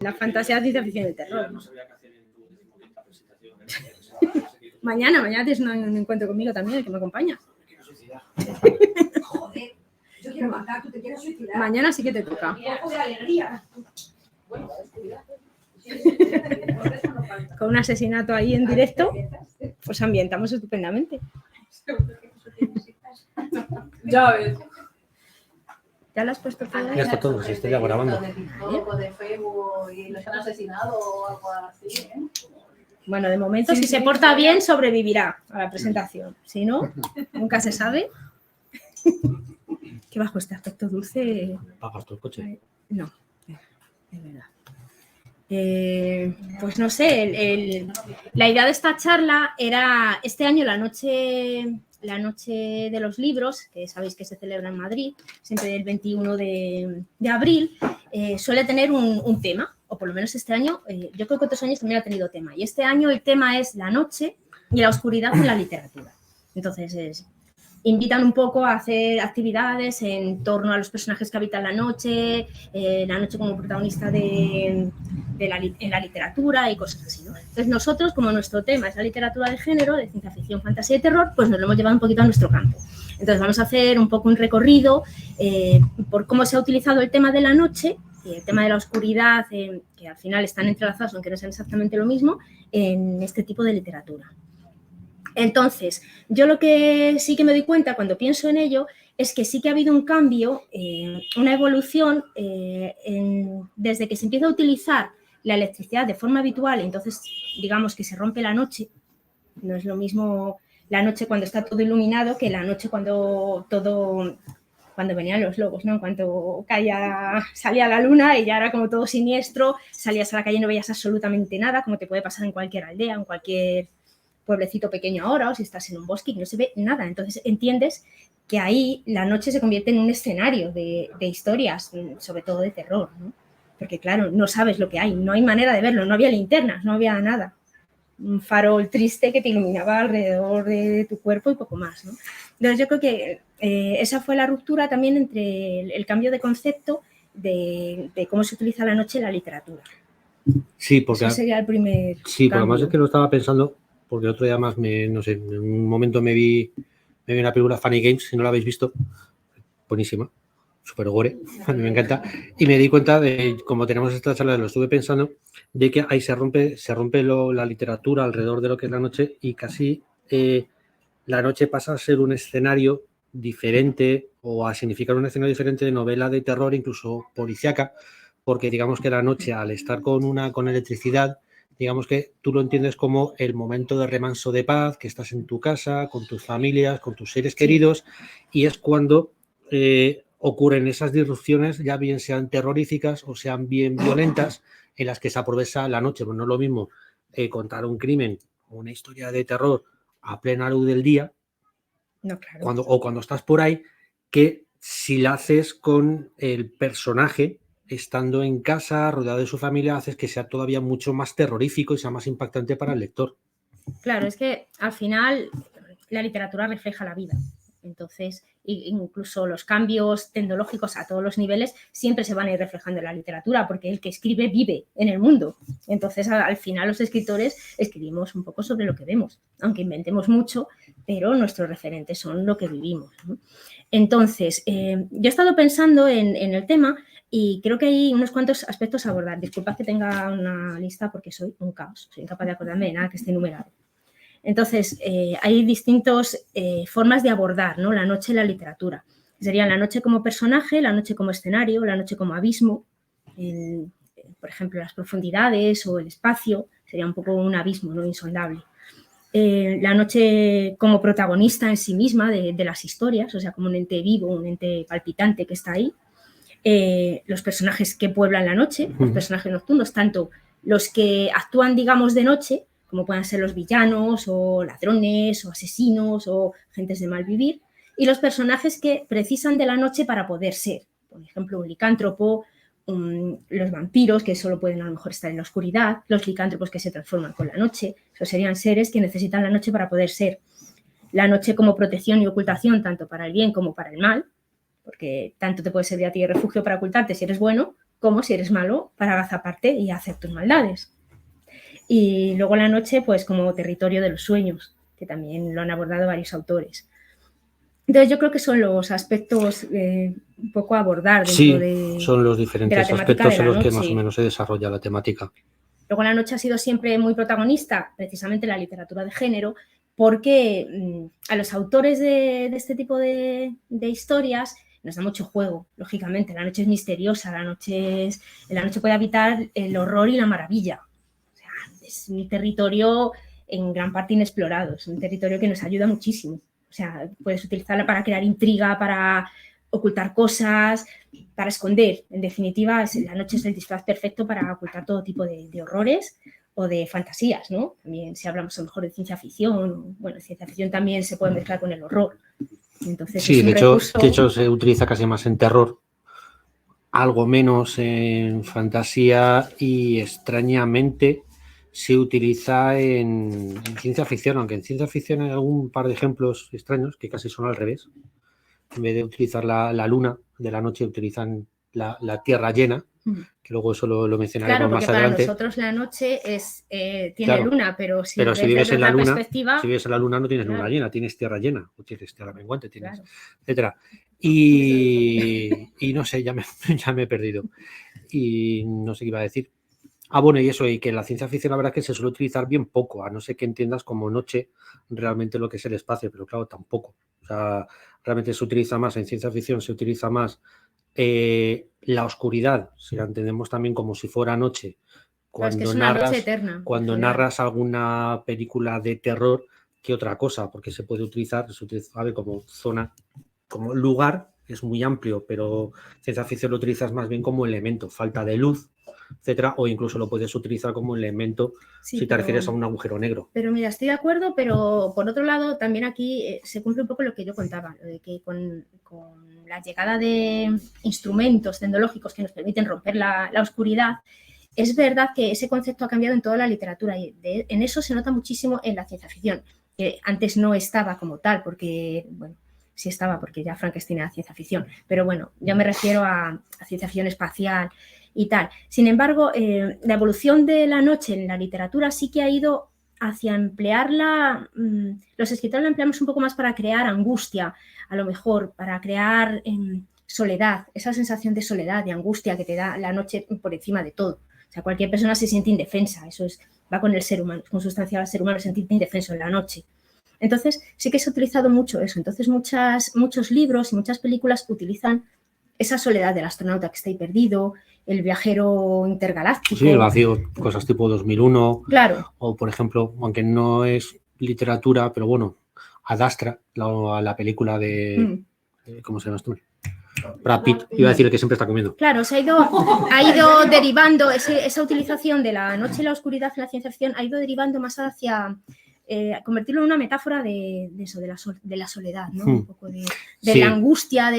la fantasía, ciencia ficción y el terror. No sabía qué hacer en tu 15ª presentación. Mañana tienes un encuentro conmigo también, que me acompaña. Me quiero suicidar. Joder, yo quiero matar, tú te quieres suicidar. Mañana sí que te toca. Un poco de alegría. Bueno, Con un asesinato ahí en directo, pues ambientamos estupendamente. Ya ves. ¿Ya lo has puesto todo? Ya está todo, se está ya grabando. De TikTok o de Facebook y los han asesinado o algo así, ¿eh? Bueno, de momento, si se porta bien, sobrevivirá a la presentación. Si no, nunca se sabe. Qué bajo este aspecto dulce. ¿Pagas tu coche? No, es verdad. Pues no sé, la idea de esta charla era este año la noche de los libros, que sabéis que se celebra en Madrid, siempre el 21 de abril, suele tener un tema, o por lo menos este año, yo creo que otros años también ha tenido tema, y este año el tema es la noche y la oscuridad en la literatura. Entonces, invitan un poco a hacer actividades en torno a los personajes que habitan la noche como protagonista en la literatura y cosas así, ¿no? Entonces nosotros, como nuestro tema es la literatura de género, de ciencia ficción, fantasía y terror, pues nos lo hemos llevado un poquito a nuestro campo. Entonces vamos a hacer un poco un recorrido por cómo se ha utilizado el tema de la noche, el tema de la oscuridad, que al final están entrelazados, aunque no sean exactamente lo mismo, en este tipo de literatura. Entonces, yo lo que sí que me doy cuenta cuando pienso en ello es que sí que ha habido un cambio, una evolución desde que se empieza a utilizar la electricidad de forma habitual, entonces digamos que se rompe la noche, no es lo mismo la noche cuando está todo iluminado que la noche cuando venían los lobos, ¿no? Cuando salía la luna y ya era como todo siniestro, salías a la calle y no veías absolutamente nada, como te puede pasar en cualquier aldea, en cualquier pueblecito pequeño ahora, o si estás en un bosque y no se ve nada. Entonces entiendes que ahí la noche se convierte en un escenario de historias, sobre todo de terror, ¿no? Porque claro, no sabes lo que hay, no hay manera de verlo, no había linternas, no había nada. Un farol triste que te iluminaba alrededor de tu cuerpo y poco más, ¿no? Entonces yo creo que esa fue la ruptura también entre el cambio de concepto de cómo se utiliza la noche en la literatura. Sí, porque ese sería el primer sí, porque cambio. además es que lo estaba pensando, porque otro día más, no sé, en un momento me vi una película Funny Games, si no la habéis visto, buenísima, súper gore, a mí me encanta, y me di cuenta de, como tenemos esta charla, lo estuve pensando, de que ahí se rompe la literatura alrededor de lo que es la noche y casi la noche pasa a ser un escenario diferente o a significar un escenario diferente de novela de terror, incluso policíaca, porque digamos que la noche, al estar con electricidad, digamos que tú lo entiendes como el momento de remanso de paz, que estás en tu casa, con tus familias, con tus seres queridos, y es cuando ocurren esas disrupciones, ya bien sean terroríficas o sean bien violentas, en las que se aprovecha la noche. Pues no es lo mismo contar un crimen o una historia de terror a plena luz del día, no, claro. cuando estás por ahí, que si la haces con el personaje estando en casa, rodeado de su familia, haces que sea todavía mucho más terrorífico y sea más impactante para el lector. Claro, es que al final la literatura refleja la vida. Entonces, incluso los cambios tecnológicos a todos los niveles siempre se van a ir reflejando en la literatura, porque el que escribe vive en el mundo. Entonces, al final los escritores escribimos un poco sobre lo que vemos, aunque inventemos mucho, pero nuestros referentes son lo que vivimos, ¿no? Entonces, yo he estado pensando en el tema y creo que hay unos cuantos aspectos a abordar. Disculpad que tenga una lista porque soy un caos, soy incapaz de acordarme de nada que esté numerado. Entonces, hay distintas formas de abordar, ¿no?, la noche en la literatura. Serían la noche como personaje, la noche como escenario, la noche como abismo, por ejemplo, las profundidades o el espacio, sería un poco un abismo, ¿no?, insondable. La noche como protagonista en sí misma de las historias, o sea, como un ente vivo, un ente palpitante que está ahí. Los personajes que pueblan la noche, los personajes nocturnos, tanto los que actúan, digamos, de noche, como puedan ser los villanos o ladrones o asesinos o gentes de mal vivir, y los personajes que precisan de la noche para poder ser, por ejemplo, un licántropo, los vampiros, que solo pueden a lo mejor estar en la oscuridad, los licántropos que se transforman con la noche, esos serían seres que necesitan la noche para poder ser. La noche como protección y ocultación, tanto para el bien como para el mal, porque tanto te puede servir a ti de refugio para ocultarte si eres bueno, como si eres malo para agazaparte y hacer tus maldades. Y luego la noche, pues como territorio de los sueños, que también lo han abordado varios autores. Entonces yo creo que son los aspectos un poco a abordar dentro son los diferentes de la temática aspectos de en la los que noche. más o menos se desarrolla la temática. Luego la noche ha sido siempre muy protagonista, precisamente en la literatura de género, porque a los autores de este tipo de historias nos da mucho juego, lógicamente. La noche es misteriosa, en la noche puede habitar el horror y la maravilla. O sea, es un territorio en gran parte inexplorado, es un territorio que nos ayuda muchísimo. O sea, puedes utilizarla para crear intriga, para ocultar cosas, para esconder. En definitiva, la noche es el disfraz perfecto para ocultar todo tipo de horrores o de fantasías, ¿no? También si hablamos a lo mejor de ciencia ficción, bueno, ciencia ficción también se puede mezclar con el horror. Entonces, Sí, es un recurso... de hecho se utiliza casi más en terror, algo menos en fantasía y extrañamente se utiliza en ciencia ficción, aunque en ciencia ficción hay algún par de ejemplos extraños que casi son al revés. En vez de utilizar la luna de la noche, utilizan la tierra llena, que luego eso lo mencionaremos claro, más porque adelante. para nosotros la noche tiene Claro, luna, pero si vives en la luna, perspectiva... si vives en la luna no tienes claro. luna llena, tienes tierra llena, o tienes tierra menguante, tienes, Claro. etcétera. Y no sé, ya me he perdido. Y no sé qué iba a decir. Bueno, y eso, y que en la ciencia ficción la verdad es que se suele utilizar bien poco, a no ser que entiendas como noche realmente lo que es el espacio, pero claro, tampoco. O sea, realmente se utiliza más, en ciencia ficción se utiliza más la oscuridad, si la entendemos también como si fuera noche, cuando, es que es una noche eterna, cuando narras alguna película de terror que otra cosa, porque se utiliza como zona, como lugar, es muy amplio, pero ciencia ficción lo utilizas más bien como elemento, falta de luz, etcétera, o incluso lo puedes utilizar como elemento si te refieres a un agujero negro. Pero mira, estoy de acuerdo, pero por otro lado también aquí se cumple un poco lo que yo contaba, lo de que con la llegada de instrumentos tecnológicos que nos permiten romper la oscuridad, es verdad que ese concepto ha cambiado en toda la literatura y en eso se nota muchísimo en la ciencia ficción, que antes no estaba como tal, porque, bueno, sí estaba, porque ya Frankenstein era ciencia ficción, pero bueno, yo me refiero a ciencia ficción espacial y tal. Sin embargo, la evolución de la noche en la literatura sí que ha ido hacia emplearla, los escritores la empleamos un poco más para crear angustia, a lo mejor, para crear soledad, esa sensación de soledad, de angustia que te da la noche por encima de todo. O sea, cualquier persona se siente indefensa, eso va con el ser humano, es consustancial al ser humano sentirte indefenso en la noche. Entonces, sí que se ha utilizado mucho eso. Entonces, muchos libros y muchas películas utilizan esa soledad del astronauta que está ahí perdido, el viajero intergaláctico. Sí, el vacío, cosas tipo 2001. Claro. O, por ejemplo, aunque no es literatura, pero bueno, Ad Astra, la película de... ¿Cómo se llama esto? Brad Pitt, iba a decir el que siempre está comiendo. Claro, ha ido derivando, esa utilización de la noche y la oscuridad en la ciencia ficción ha ido derivando más hacia... convertirlo en una metáfora de eso, de la soledad, ¿no? Un poco de la angustia,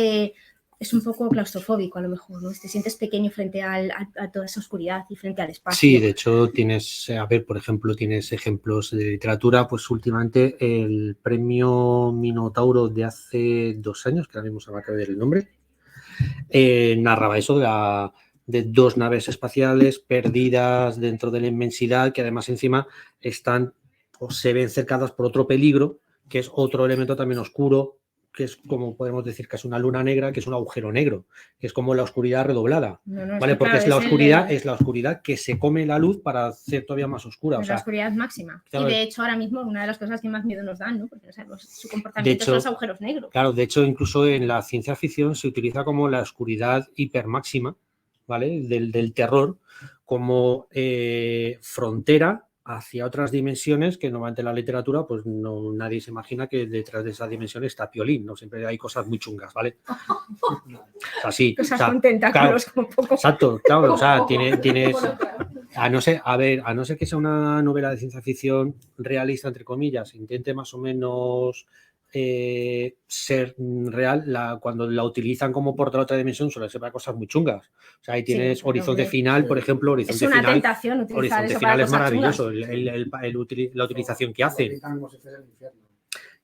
es un poco claustrofóbico a lo mejor, ¿no? Te sientes pequeño frente a toda esa oscuridad y frente al espacio. Sí, de hecho tienes, por ejemplo, tienes ejemplos de literatura, pues últimamente el premio Minotauro de hace 2 años, que ahora mismo se me acaba de ver el nombre, narraba eso de 2 naves espaciales perdidas dentro de la inmensidad, que además encima están o se ven cercadas por otro peligro, que es otro elemento también oscuro, que es como podemos decir que es una luna negra, que es un agujero negro, que es como la oscuridad redoblada, ¿vale? Porque claro, es la oscuridad que se come la luz para hacer todavía más oscura. Es la oscuridad máxima. Claro, y de hecho ahora mismo una de las cosas que más miedo nos dan, ¿no? Porque no sabemos su comportamiento son los agujeros negros. Claro, de hecho incluso en la ciencia ficción se utiliza como la oscuridad hipermáxima, ¿vale? Del terror, como frontera hacia otras dimensiones que normalmente en la literatura pues nadie se imagina que detrás de esa dimensión está Piolín, ¿no? Siempre hay cosas muy chungas, ¿vale? Así, cosas con tentáculos, claro, como poco. Exacto, claro, o sea, tienes a no ser que sea una novela de ciencia ficción realista, entre comillas, intente más o menos ser real, cuando la utilizan como portal a otra dimensión suele ser para cosas muy chungas. O sea, ahí tienes Horizonte Final, por ejemplo, Horizonte Final. Es una tentación utilizar Horizonte eso Final para es maravilloso, chungas. la utilización que hace.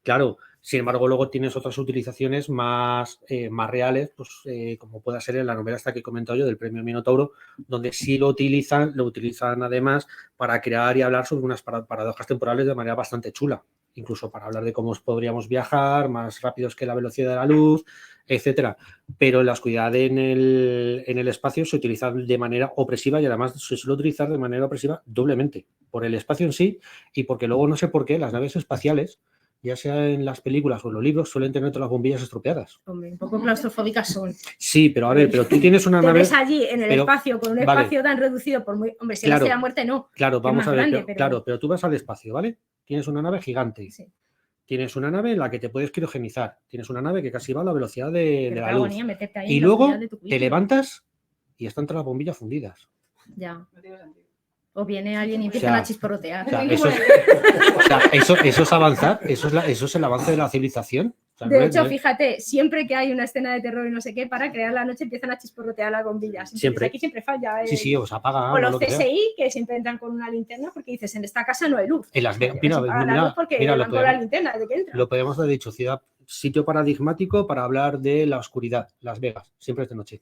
Claro, Sin embargo, luego tienes otras utilizaciones más reales, pues, como pueda ser en la novela esta que he comentado yo del Premio Minotauro, donde sí lo utilizan además para crear y hablar sobre unas paradojas temporales de manera bastante chula, incluso para hablar de cómo podríamos viajar más rápidos que la velocidad de la luz, etcétera. Pero la oscuridad en el espacio se utiliza de manera opresiva y además se suele utilizar de manera opresiva doblemente, por el espacio en sí y porque luego no sé por qué las naves espaciales, ya sea en las películas o en los libros, suelen tener todas las bombillas estropeadas. Hombre, un poco claustrofóbicas son. Sí, pero a ver, pero tú tienes una Te nave... ves allí en el pero, espacio, con un vale. espacio tan reducido por muy... Hombre, si Claro, no sea muerte, no. Claro, vamos más a ver, grande, pero- claro, pero tú vas al espacio, ¿vale? Tienes una nave gigante. Sí. Tienes una nave en la que te puedes criogenizar. Tienes una nave que casi va a la velocidad de Pero la qué luz. agonía meterte ahí Y en la luego oscuridad de tu te cuarto. levantas y están todas las bombillas fundidas. Ya. No tiene sentido. O viene alguien y O empiezan sea, a chisporrotear. O sea, Sí, eso, como- o sea, eso es avanzar, eso es el avance de la civilización. O sea, De no es- hecho, no es- fíjate, siempre que hay una escena de terror y no sé qué, para crear la noche empiezan a chisporrotear las bombillas. Entonces, Siempre. aquí siempre falla. Sí, sí, os apaga. O los lo que sea. CSI, que siempre entran con una linterna porque dices, en esta casa no hay luz. En Las Vegas, Se apaga la luz porque mira, van con la linterna desde que entran. lo podemos haber dicho, sitio paradigmático para hablar de la oscuridad, Las Vegas, siempre es de noche.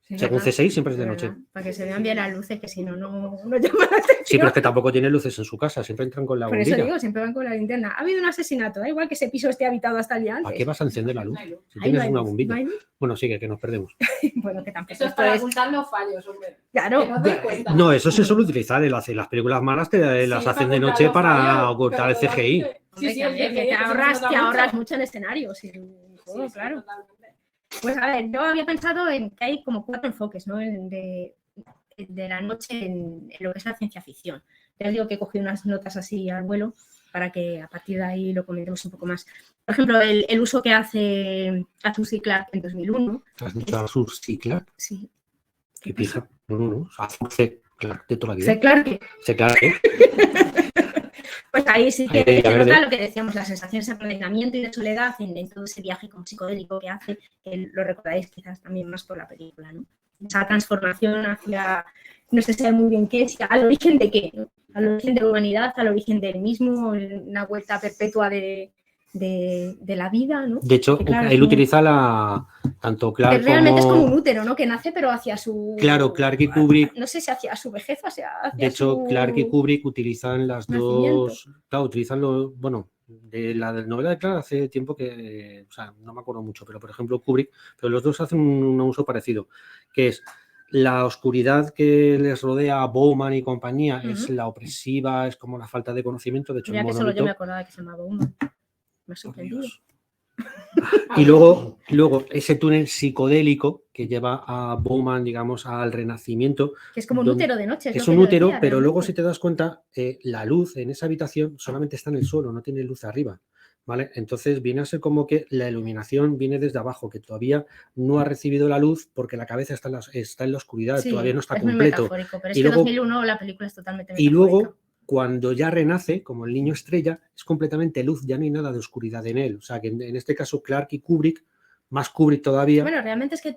Sí, Según ¿verdad? CSI, siempre es de ¿Verdad? noche. Para que se vean bien las luces, que si no, no llama la atención. Sí, pero es que tampoco tiene luces en su casa, siempre entran con la Por eso bombilla. digo, siempre van con la linterna. Ha habido un asesinato, da igual que ese piso esté habitado hasta el día antes. ¿Para qué vas a encender la luz? No hay luz. Si Ahí tienes no hay una luz, bombilla. no hay luz. Bueno, sigue, que nos perdemos. Bueno, que tampoco Eso es esto para es... ocultar los fallos, hombre. Claro, Que no te des cuenta. No, eso se suele utilizar en las películas malas, las Sí, hacen para de ocultar noche los para fallos, ocultar el pero CGI. totalmente. hombre, Sí, que, el CGI, te que se ahorras, nota te ahorras mucho. mucho en escenarios. Y todo, Sí, claro. totalmente. Pues a ver, yo había pensado en que hay como 4 enfoques, ¿no? De la noche en lo que es la ciencia ficción. Ya os digo que he cogido unas notas así al vuelo para que a partir de ahí lo comentemos un poco más. Por ejemplo, el uso que hace Arthur C. Clarke en 2001. ¿Has dicho Arthur C. Clarke? Sí. ¿Qué pija? No. Arthur C. Clarke de toda la vida. C. Clarke. C. Clarke. Pues ahí sí que Ahí veía se verde. nota lo que decíamos, las sensaciones de aislamiento y de soledad en todo ese viaje como psicodélico que hace, que lo recordáis quizás también más por la película, ¿no? Esa transformación hacia, no se sabe muy bien qué es, al origen de qué, ¿no? Al origen de la humanidad, al origen del mismo, una vuelta perpetua de la vida, ¿no? De hecho, Que claro, él es utiliza tanto que Clarke realmente es como un como... útero, ¿no? Que nace pero hacia su... Claro, Clarke y Kubrick. No sé si hacia su vejez o hacia De hecho, su... Clarke y Kubrick utilizan las nacimiento. dos... Claro, utilizan lo... Bueno, de la novela de Clarke hace tiempo que... O sea, no me acuerdo mucho, pero por ejemplo Kubrick, pero los dos hacen un uso parecido, que es la oscuridad que les rodea a Bowman y compañía, es Ujú. la opresiva, es como la falta de conocimiento. De hecho, Mira el que solo yo monolito... me acordaba que se llamaba Bowman. Me ha Por sorprendido. Dios. Y luego ese túnel psicodélico que lleva a Bowman, digamos, al renacimiento. Que es como un donde- útero de noche. Es lo un que yo útero, decía, pero luego si realmente. te das cuenta, la luz en esa habitación solamente está en el suelo, no tiene luz arriba. ¿Vale? Entonces viene a ser como que la iluminación viene desde abajo, que todavía no ha recibido la luz porque la cabeza está en la oscuridad, Sí, todavía no está es muy completo. metafórico, pero es Y que luego- 2001 la película es totalmente Y metafórica. luego, cuando ya renace, como el niño estrella, es completamente luz, ya no hay nada de oscuridad en él. O sea, que en este caso Clarke y Kubrick, más Kubrick todavía. Bueno, realmente es que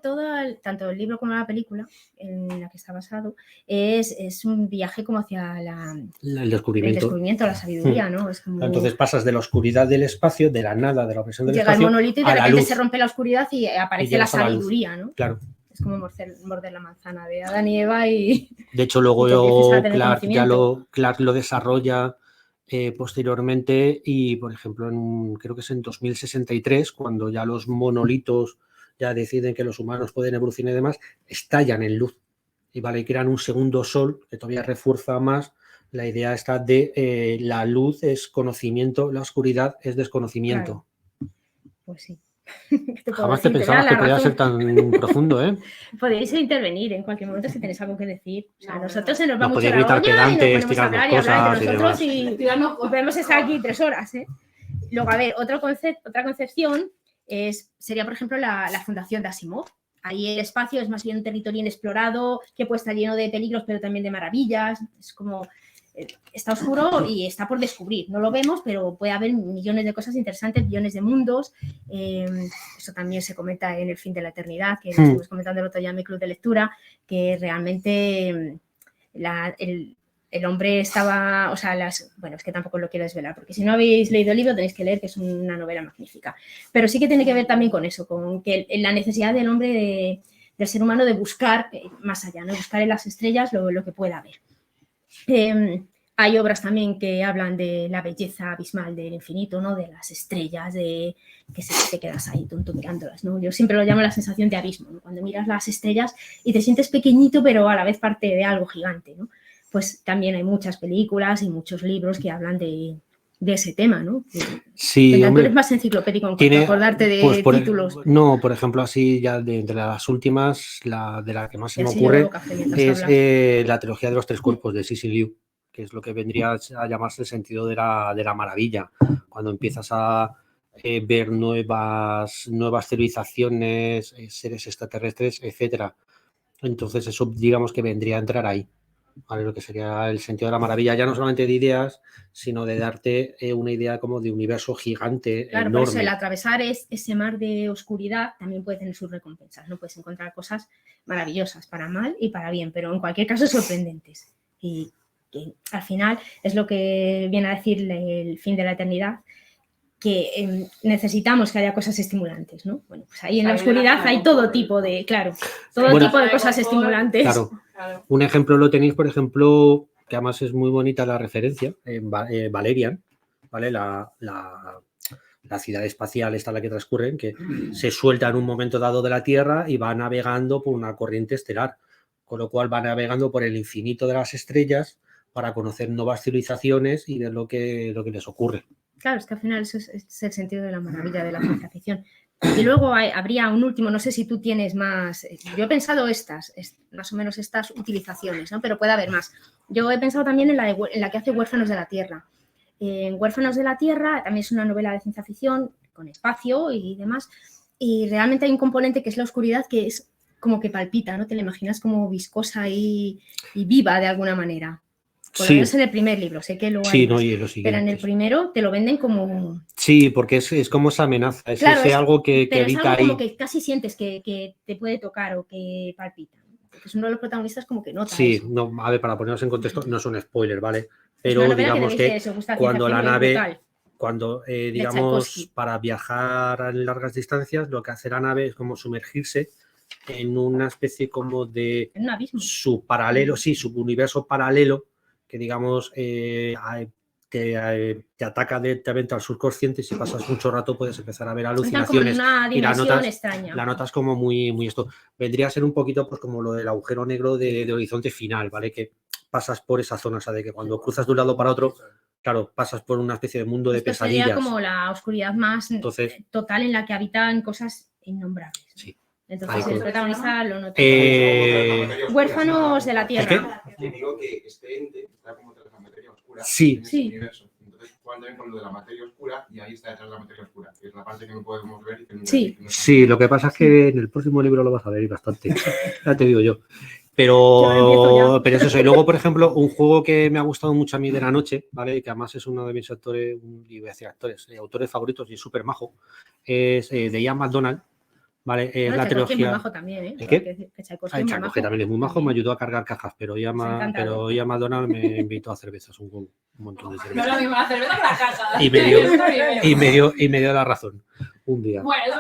tanto el libro como la película en la que está basado es un viaje como hacia el el descubrimiento, la sabiduría, ¿no? Es como... Entonces pasas de la oscuridad del espacio, de la nada, de la opresión del llega el espacio, monolito y de a la repente luz. se rompe la oscuridad y aparece la llegas a la luz. sabiduría, ¿no? Claro. Es como morder la manzana de Adán y Eva y... De hecho, luego Y que empieces a tener Clarke lo desarrolla posteriormente y, por ejemplo, creo que es en 2063, cuando ya los monolitos ya deciden que los humanos pueden evolucionar y demás, estallan en luz y crean un segundo sol que todavía refuerza más la idea esta de la luz es conocimiento, la oscuridad es desconocimiento. Claro. Pues sí. ¿Qué te puedo Jamás te decir? pensabas da que la podía razón. ser tan profundo, ¿eh? Podéis intervenir en cualquier momento si tenéis algo que decir. O sea, No, nosotros no. se nos va Nos mucho podéis la gritar olla y pedantes, nos ponemos a hablar y tirarnos hablar cosas y entre nosotros y Tirarnos podemos estar aquí 3 horas, ¿eh? Luego, a ver, otra concepción sería, por ejemplo, la fundación de Asimov. Ahí el espacio es más bien un territorio inexplorado, que puede estar lleno de peligros, pero también de maravillas. Es como, está oscuro y está por descubrir. No lo vemos, pero puede haber millones de cosas interesantes, millones de mundos. Eso también se comenta en El fin de la eternidad, que estuvimos comentando el otro día en mi club de lectura, que realmente el el hombre estaba, o sea, bueno, es que tampoco lo quiero desvelar, porque si no habéis leído el libro tenéis que leer, que es una novela magnífica. Pero sí que tiene que ver también con eso, con que la necesidad del hombre, del ser humano, de buscar más allá, ¿no? Buscar en las estrellas lo que pueda haber. Hay obras también que hablan de la belleza abismal del infinito, ¿no? De las estrellas, de que te quedas ahí tonto mirándolas, ¿no? Yo siempre lo llamo la sensación de abismo, ¿no? Cuando miras las estrellas y te sientes pequeñito, pero a la vez parte de algo gigante, ¿no? Pues también hay muchas películas y muchos libros que hablan de ese tema, ¿no? Sí, Tú hombre, eres más enciclopédico en cuanto a acordarte de pues títulos. No, por ejemplo, así ya de entre las últimas, de la que más se Ya me sí, yo ocurre bebo café mientras es hablas. la trilogía de los tres cuerpos de Cixin Liu, que es lo que vendría a llamarse el sentido de la maravilla. Cuando empiezas a ver nuevas civilizaciones, seres extraterrestres, etcétera. Entonces eso digamos que vendría a entrar ahí, ¿vale? Lo que sería el sentido de la maravilla, ya no solamente de ideas, sino de darte una idea como de universo gigante, Claro, por eso enorme. el atravesar ese mar de oscuridad también puede tener sus recompensas, ¿no? Puedes encontrar cosas maravillosas para mal y para bien, pero en cualquier caso sorprendentes. Y que al final es lo que viene a decir el fin de la eternidad, que necesitamos que haya cosas estimulantes, ¿no? Bueno, pues ahí en la oscuridad hay todo tipo de, claro, todo tipo de cosas estimulantes. Claro. Un ejemplo lo tenéis, por ejemplo, que además es muy bonita la referencia, en Valerian, ¿vale? La ciudad espacial esta en la que transcurren, que se suelta en un momento dado de la Tierra y va navegando por una corriente estelar, con lo cual va navegando por el infinito de las estrellas para conocer nuevas civilizaciones y ver lo que les ocurre. Claro, es que al final eso es el sentido de la maravilla de la ciencia ficción. Y luego habría un último, no sé si tú tienes más, yo he pensado más o menos estas utilizaciones, ¿no? Pero puede haber más. Yo he pensado también en la que hace Huérfanos de la Tierra. En Huérfanos de la Tierra también es una novela de ciencia ficción con espacio y demás, y realmente hay un componente que es la oscuridad, que es como que palpita, ¿no? Te la imaginas como viscosa y viva de alguna manera. Por lo menos en el primer libro, sé que luego hay más, pero en el primero te lo venden como... Sí, porque es como esa amenaza, es claro, algo que pero habita es algo ahí. como que casi sientes que te puede tocar o que palpita. Porque es uno de los protagonistas como que nota Sí, eso. no, a ver, para ponernos en contexto, no es un spoiler, ¿vale? Es Pero digamos que cuando la nave, digamos, para viajar a largas distancias, lo que hace la nave es como sumergirse en una especie como de un abismo. Subparalelo, sí, subuniverso paralelo, que digamos te ataca directamente al subconsciente y si pasas mucho rato puedes empezar a ver alucinaciones. Una dimensión extraña. La notas como muy esto. Vendría a ser un poquito pues como lo del agujero negro de Horizonte Final, ¿vale? Que pasas por esa zona, o sea, de que cuando cruzas de un lado para otro, claro, pasas por una especie de mundo de pesadillas. Sería como la oscuridad más total en la que habitan cosas innombrables. Sí. Entonces el protagonista lo nota. Huérfanos de la Tierra. Te digo que este ente está como tras la materia oscura sí. en ese universo. Entonces juegan también con lo de la materia oscura y ahí está detrás de la materia oscura, que es la parte que no podemos ver y que nunca sí, lo que pasa es que en el próximo libro lo vas a ver bastante. Ya te digo yo. Pero es eso. Y luego, por ejemplo, un juego que me ha gustado mucho a mí de la noche, ¿vale? Que además es uno de mis autores favoritos y es súper majo, es de Ian McDonald. Vale, es la trilogía. Es muy majo también, ¿eh? ¿Qué? Tchaikovsky también es muy majo, me ayudó a cargar cajas, pero Ian McDonald me invitó a cervezas, un montón de cervezas. No lo mismo la cerveza que la casa. Y me dio la razón un día. Bueno,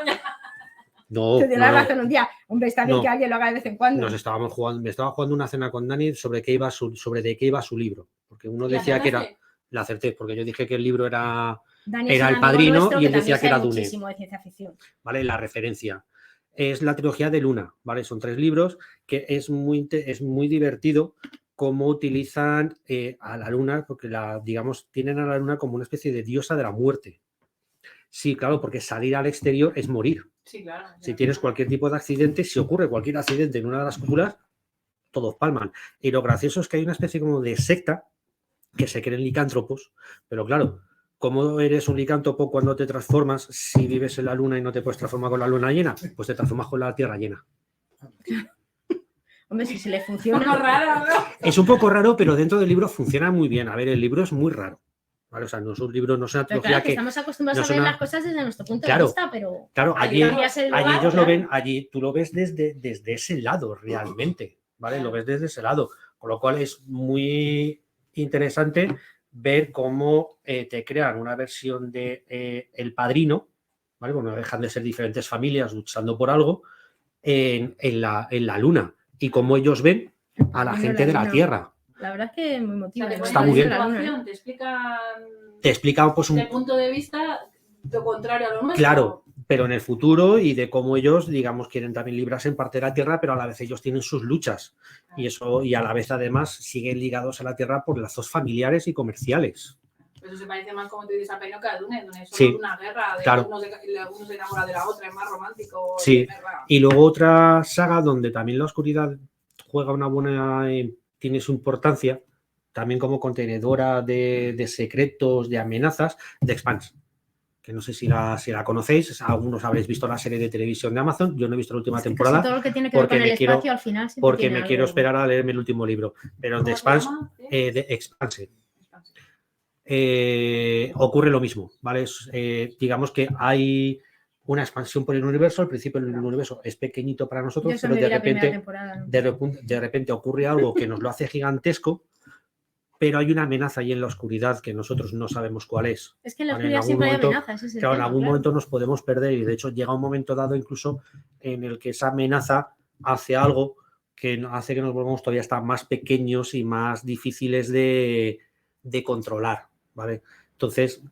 no, te dio la razón un día. Hombre, está bien que alguien lo haga de vez en cuando. Me estaba jugando una cena con Dani sobre de qué iba su libro, porque uno decía que era, la acerté, porque yo dije que el libro era El Padrino y él decía que era Dune. De ciencia ficción. Vale, la referencia. Es la trilogía de Luna, ¿vale? Son 3 libros que es muy divertido cómo utilizan a la Luna, porque digamos, tienen a la Luna como una especie de diosa de la muerte. Sí, claro, porque salir al exterior es morir. Sí, claro. Si tienes cualquier tipo de accidente, si ocurre cualquier accidente en una de las cúpulas, todos palman. Y lo gracioso es que hay una especie como de secta que se creen licántropos, pero claro, ¿cómo eres un licántropo cuando te transformas si vives en la luna y no te puedes transformar con la luna llena? Pues te transformas con la tierra llena. Hombre, si se le funciona. Un poco raro, ¿no? Es un poco raro, pero dentro del libro funciona muy bien. A ver, el libro es muy raro. ¿Vale? O sea, no es un libro, no es una trilogía que estamos acostumbrados a ver las cosas desde nuestro punto de vista, pero... Claro, allí ellos lo ven, allí tú lo ves desde ese lado realmente, ¿vale? Lo ves desde ese lado, con lo cual es muy interesante ver cómo te crean una versión de El Padrino, ¿vale? Bueno, dejan de ser diferentes familias luchando por algo en la Luna y cómo ellos ven a la gente de la Tierra. La verdad es que muy emotiva. Está muy bien. Te explican Te explica pues desde el punto de vista lo contrario a lo nuestro. Claro, pero en el futuro y de cómo ellos, digamos, quieren también librarse en parte de la Tierra, pero a la vez ellos tienen sus luchas y eso, y a la vez además siguen ligados a la Tierra por lazos familiares y comerciales. Eso se parece más, como tú dices, a Penoca de Dune, donde es Sí, solo una guerra, de claro. uno se enamora de la otra, es más romántico. Sí, y luego otra saga donde también la oscuridad juega una buena, tiene su importancia, también como contenedora de secretos, de amenazas, de Expanse. Que no sé si la conocéis, algunos habréis visto la serie de televisión de Amazon, yo no he visto la última temporada. Todo lo que tiene que ver con el espacio al final. Porque me quiero esperar a leerme el último libro. Pero en The Expanse, ocurre lo mismo, ¿vale? Digamos que hay una expansión por el universo, al principio el universo es pequeñito para nosotros, pero de repente ocurre algo que nos lo hace gigantesco, pero hay una amenaza ahí en la oscuridad que nosotros no sabemos cuál es. Es que en la oscuridad siempre hay amenazas. Claro, en algún momento nos podemos perder y de hecho llega un momento dado incluso en el que esa amenaza hace algo que hace que nos volvamos todavía hasta más pequeños y más difíciles de controlar, ¿vale? Entonces,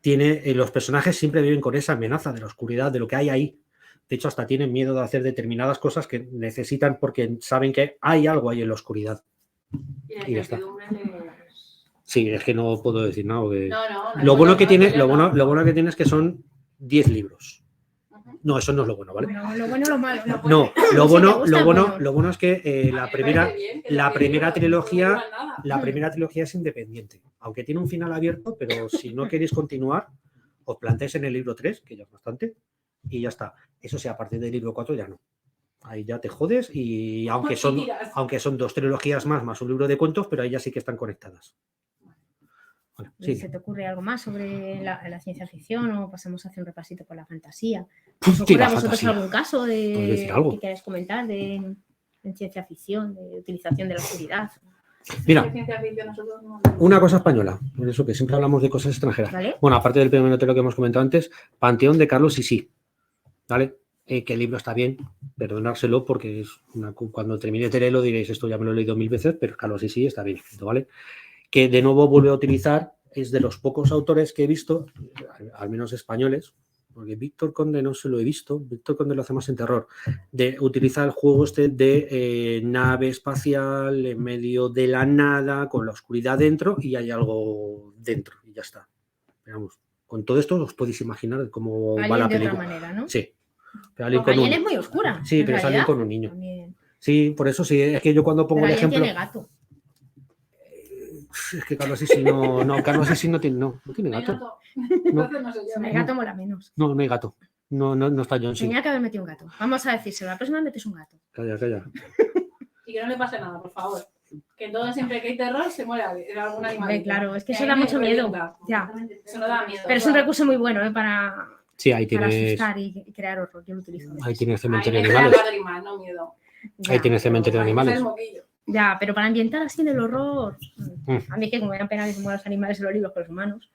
los personajes siempre viven con esa amenaza de la oscuridad, de lo que hay ahí. De hecho, hasta tienen miedo de hacer determinadas cosas que necesitan porque saben que hay algo ahí en la oscuridad. Y ya está. Sí, es que no puedo decir nada. Lo bueno que tiene es que son 10 libros. No, eso no es lo bueno, ¿vale? No, lo bueno o lo malo. No, lo bueno es que la primera trilogía es independiente. Aunque tiene un final abierto, pero si no queréis continuar, os planteáis en el libro 3, que ya es bastante, y ya está. Eso sí, a partir del libro 4 ya no. Ahí ya te jodes y aunque son 2 trilogías más un libro de cuentos, pero ahí ya sí que están conectadas. Bueno, sí. ¿Se te ocurre algo más sobre la ciencia ficción o pasamos a hacer un repasito por la fantasía? ¿Os ocurre a vosotros algún caso que queráis comentar de ciencia ficción, de utilización de la oscuridad? Mira, una cosa española, por eso que siempre hablamos de cosas extranjeras. ¿Vale? Bueno, aparte del primer notero que hemos comentado antes, Panteón de Carlos Sisi, ¿vale? Que el libro está bien, perdonárselo porque cuando termine de leerlo diréis esto ya me lo he leído 1000 veces, pero Carlos Sisi está bien escrito, ¿vale? Que de nuevo vuelve a utilizar, es de los pocos autores que he visto, al menos españoles, porque Víctor Conde no se lo he visto, Víctor Conde lo hace más en terror, de utilizar el juego de nave espacial en medio de la nada, con la oscuridad dentro y hay algo dentro y ya está. Veamos, con todo esto os podéis imaginar cómo va la película. De otra manera, ¿no? Sí. Pero Alien es muy oscura. Sí, pero es Alien con un niño. También. Sí, por eso sí, es que yo cuando pongo el ejemplo... tiene gato. Es que Carlos Sisi Carlos Sisi no tiene gato. No hay gato, mola menos. No hay gato. No está John. Tenía que haber metido un gato. Vamos a decírselo. La próxima vez metes un gato. Calla. Y que no le pase nada, por favor. Que todo siempre que hay terror se muere algún animal. Claro, es que eso da mucho miedo. Ya. Eso no da miedo. Pero es un recurso muy bueno para asustar y crear horror. Yo lo utilizo. Ahí tienes cementerio de animales. No miedo. Ahí tienes cementerio de animales. Ya, pero para ambientar así en el horror. A mí que como me dan pena que se mueran los animales en los libros con los humanos.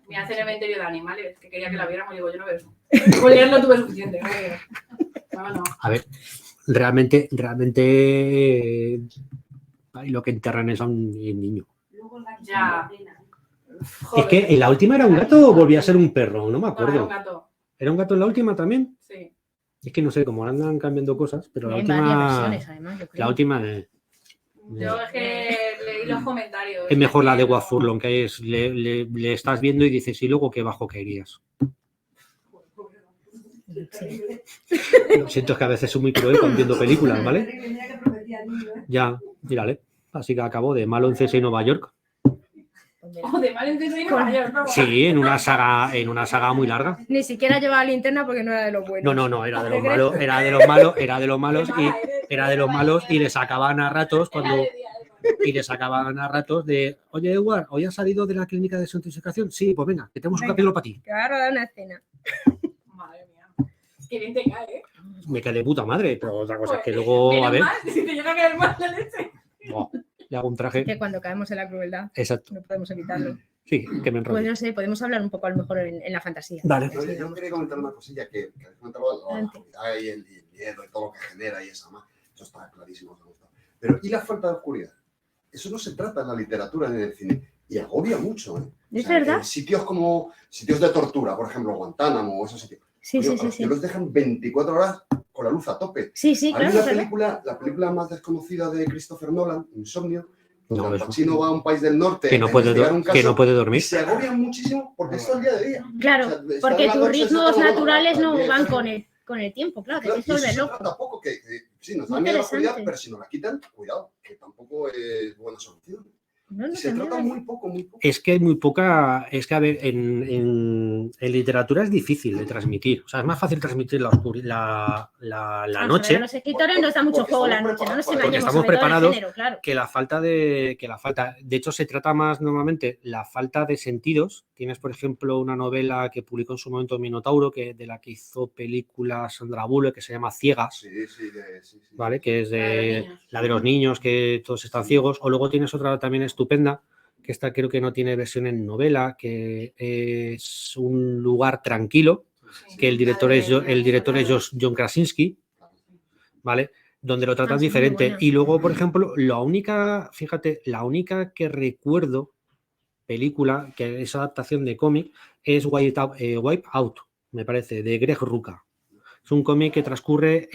Me hace cementerio de animales, que quería que la viéramos, digo, yo no veo eso. Con leerlo tuve suficiente. No. A ver, realmente lo que enterran es a un niño. Ya. Es que en la última era un gato o volvía a ser un perro, no me acuerdo. Era un gato. ¿Era un gato en la última también? Sí. Es que no sé, como andan cambiando cosas, pero la última... Varias versiones, además, yo creo. La última... Yo es que leí los comentarios. Es mejor la de Wafurlon, que es le estás viendo y dices, y luego qué bajo caerías. Sí. Lo siento, es que a veces soy muy cruel cuando viendo películas, ¿vale? Ya, mírale. Así que acabó de Malo en CSI en Nueva York. De Malo en CSI en Nueva York, ¿no? Sí, en una saga muy larga. Ni siquiera llevaba linterna porque no era de los buenos. No, era de los malos y le sacaban a ratos de, oye, Edward, ¿hoy has salido de la clínica de desintoxicación? Sí, pues venga, que tenemos un capítulo para ti. Que va a rodar una escena. Madre mía. Que bien te cae, ¿eh? Me cae de puta madre, pero otra cosa es que luego, a ver... Si te llega a caer mal la leche. Oh, le hago un traje. Que cuando caemos en la crueldad Exacto. no podemos evitarlo. Sí, que me Pues enrollo. no sé, podemos hablar un poco a lo mejor en la fantasía. Vale. No, yo quería comentar una cosilla que has comentado, la oscuridad y el miedo y todo lo que genera y esa más. Eso está clarísimo, me gusta. Pero ¿y la falta de oscuridad? Eso no se trata en la literatura ni en el cine. Y agobia mucho, ¿eh? ¿Es verdad? Sitios como sitios de tortura, por ejemplo, Guantánamo o esos sitios. Sí, Oye, sí, a sí, los sí. que los dejan 24 horas con la luz a tope. Sí, sí, Hay claro. una es verdad. película, la película más desconocida de Christopher Nolan, Insomnio, donde No, Al eso- Pacino va a un país del norte Que no a puede, investigar un que caso no puede y dormir. se agobian muchísimo porque es todo el día de día. Claro, O sea, está porque en la tus noche, ritmos está todo, naturales bueno, no bien, van bien. con el tiempo, claro, te Claro, y tienes eso de se loco. trata poco, que sí, nos Muy da miedo la oscuridad, interesante. pero si nos la quitan, cuidado, que tampoco es buena solución. No, no Y se te trata niegues. muy poco, muy poco. Es que hay muy poca. Es que, a ver, en literatura es difícil de transmitir. O sea, es más fácil transmitir la Ah, noche sobre los escritores nos da mucho Porque juego la estamos noche, no nos preparados, porque engañemos, estamos sobre todo en el preparados género, claro. que la falta de hecho se trata más normalmente la falta de sentidos. Tienes, por ejemplo, una novela que publicó en su momento Minotauro, de la que hizo película Sandra Bullock, que se llama Ciegas, Sí, sí, sí. ¿vale? Que es La de los de niños. la de los niños, que todos están ciegos. O luego tienes otra también estupenda, que esta creo que no tiene versión en novela, que es Un lugar tranquilo, Sí. que el director La es John Krasinski, ¿vale? Donde lo tratan Ah, sí, muy diferente. buena. Y luego, por ejemplo, la única que recuerdo película, que es adaptación de cómic, es Wipe Out, me parece, de Greg Rucka. Es un cómic que transcurre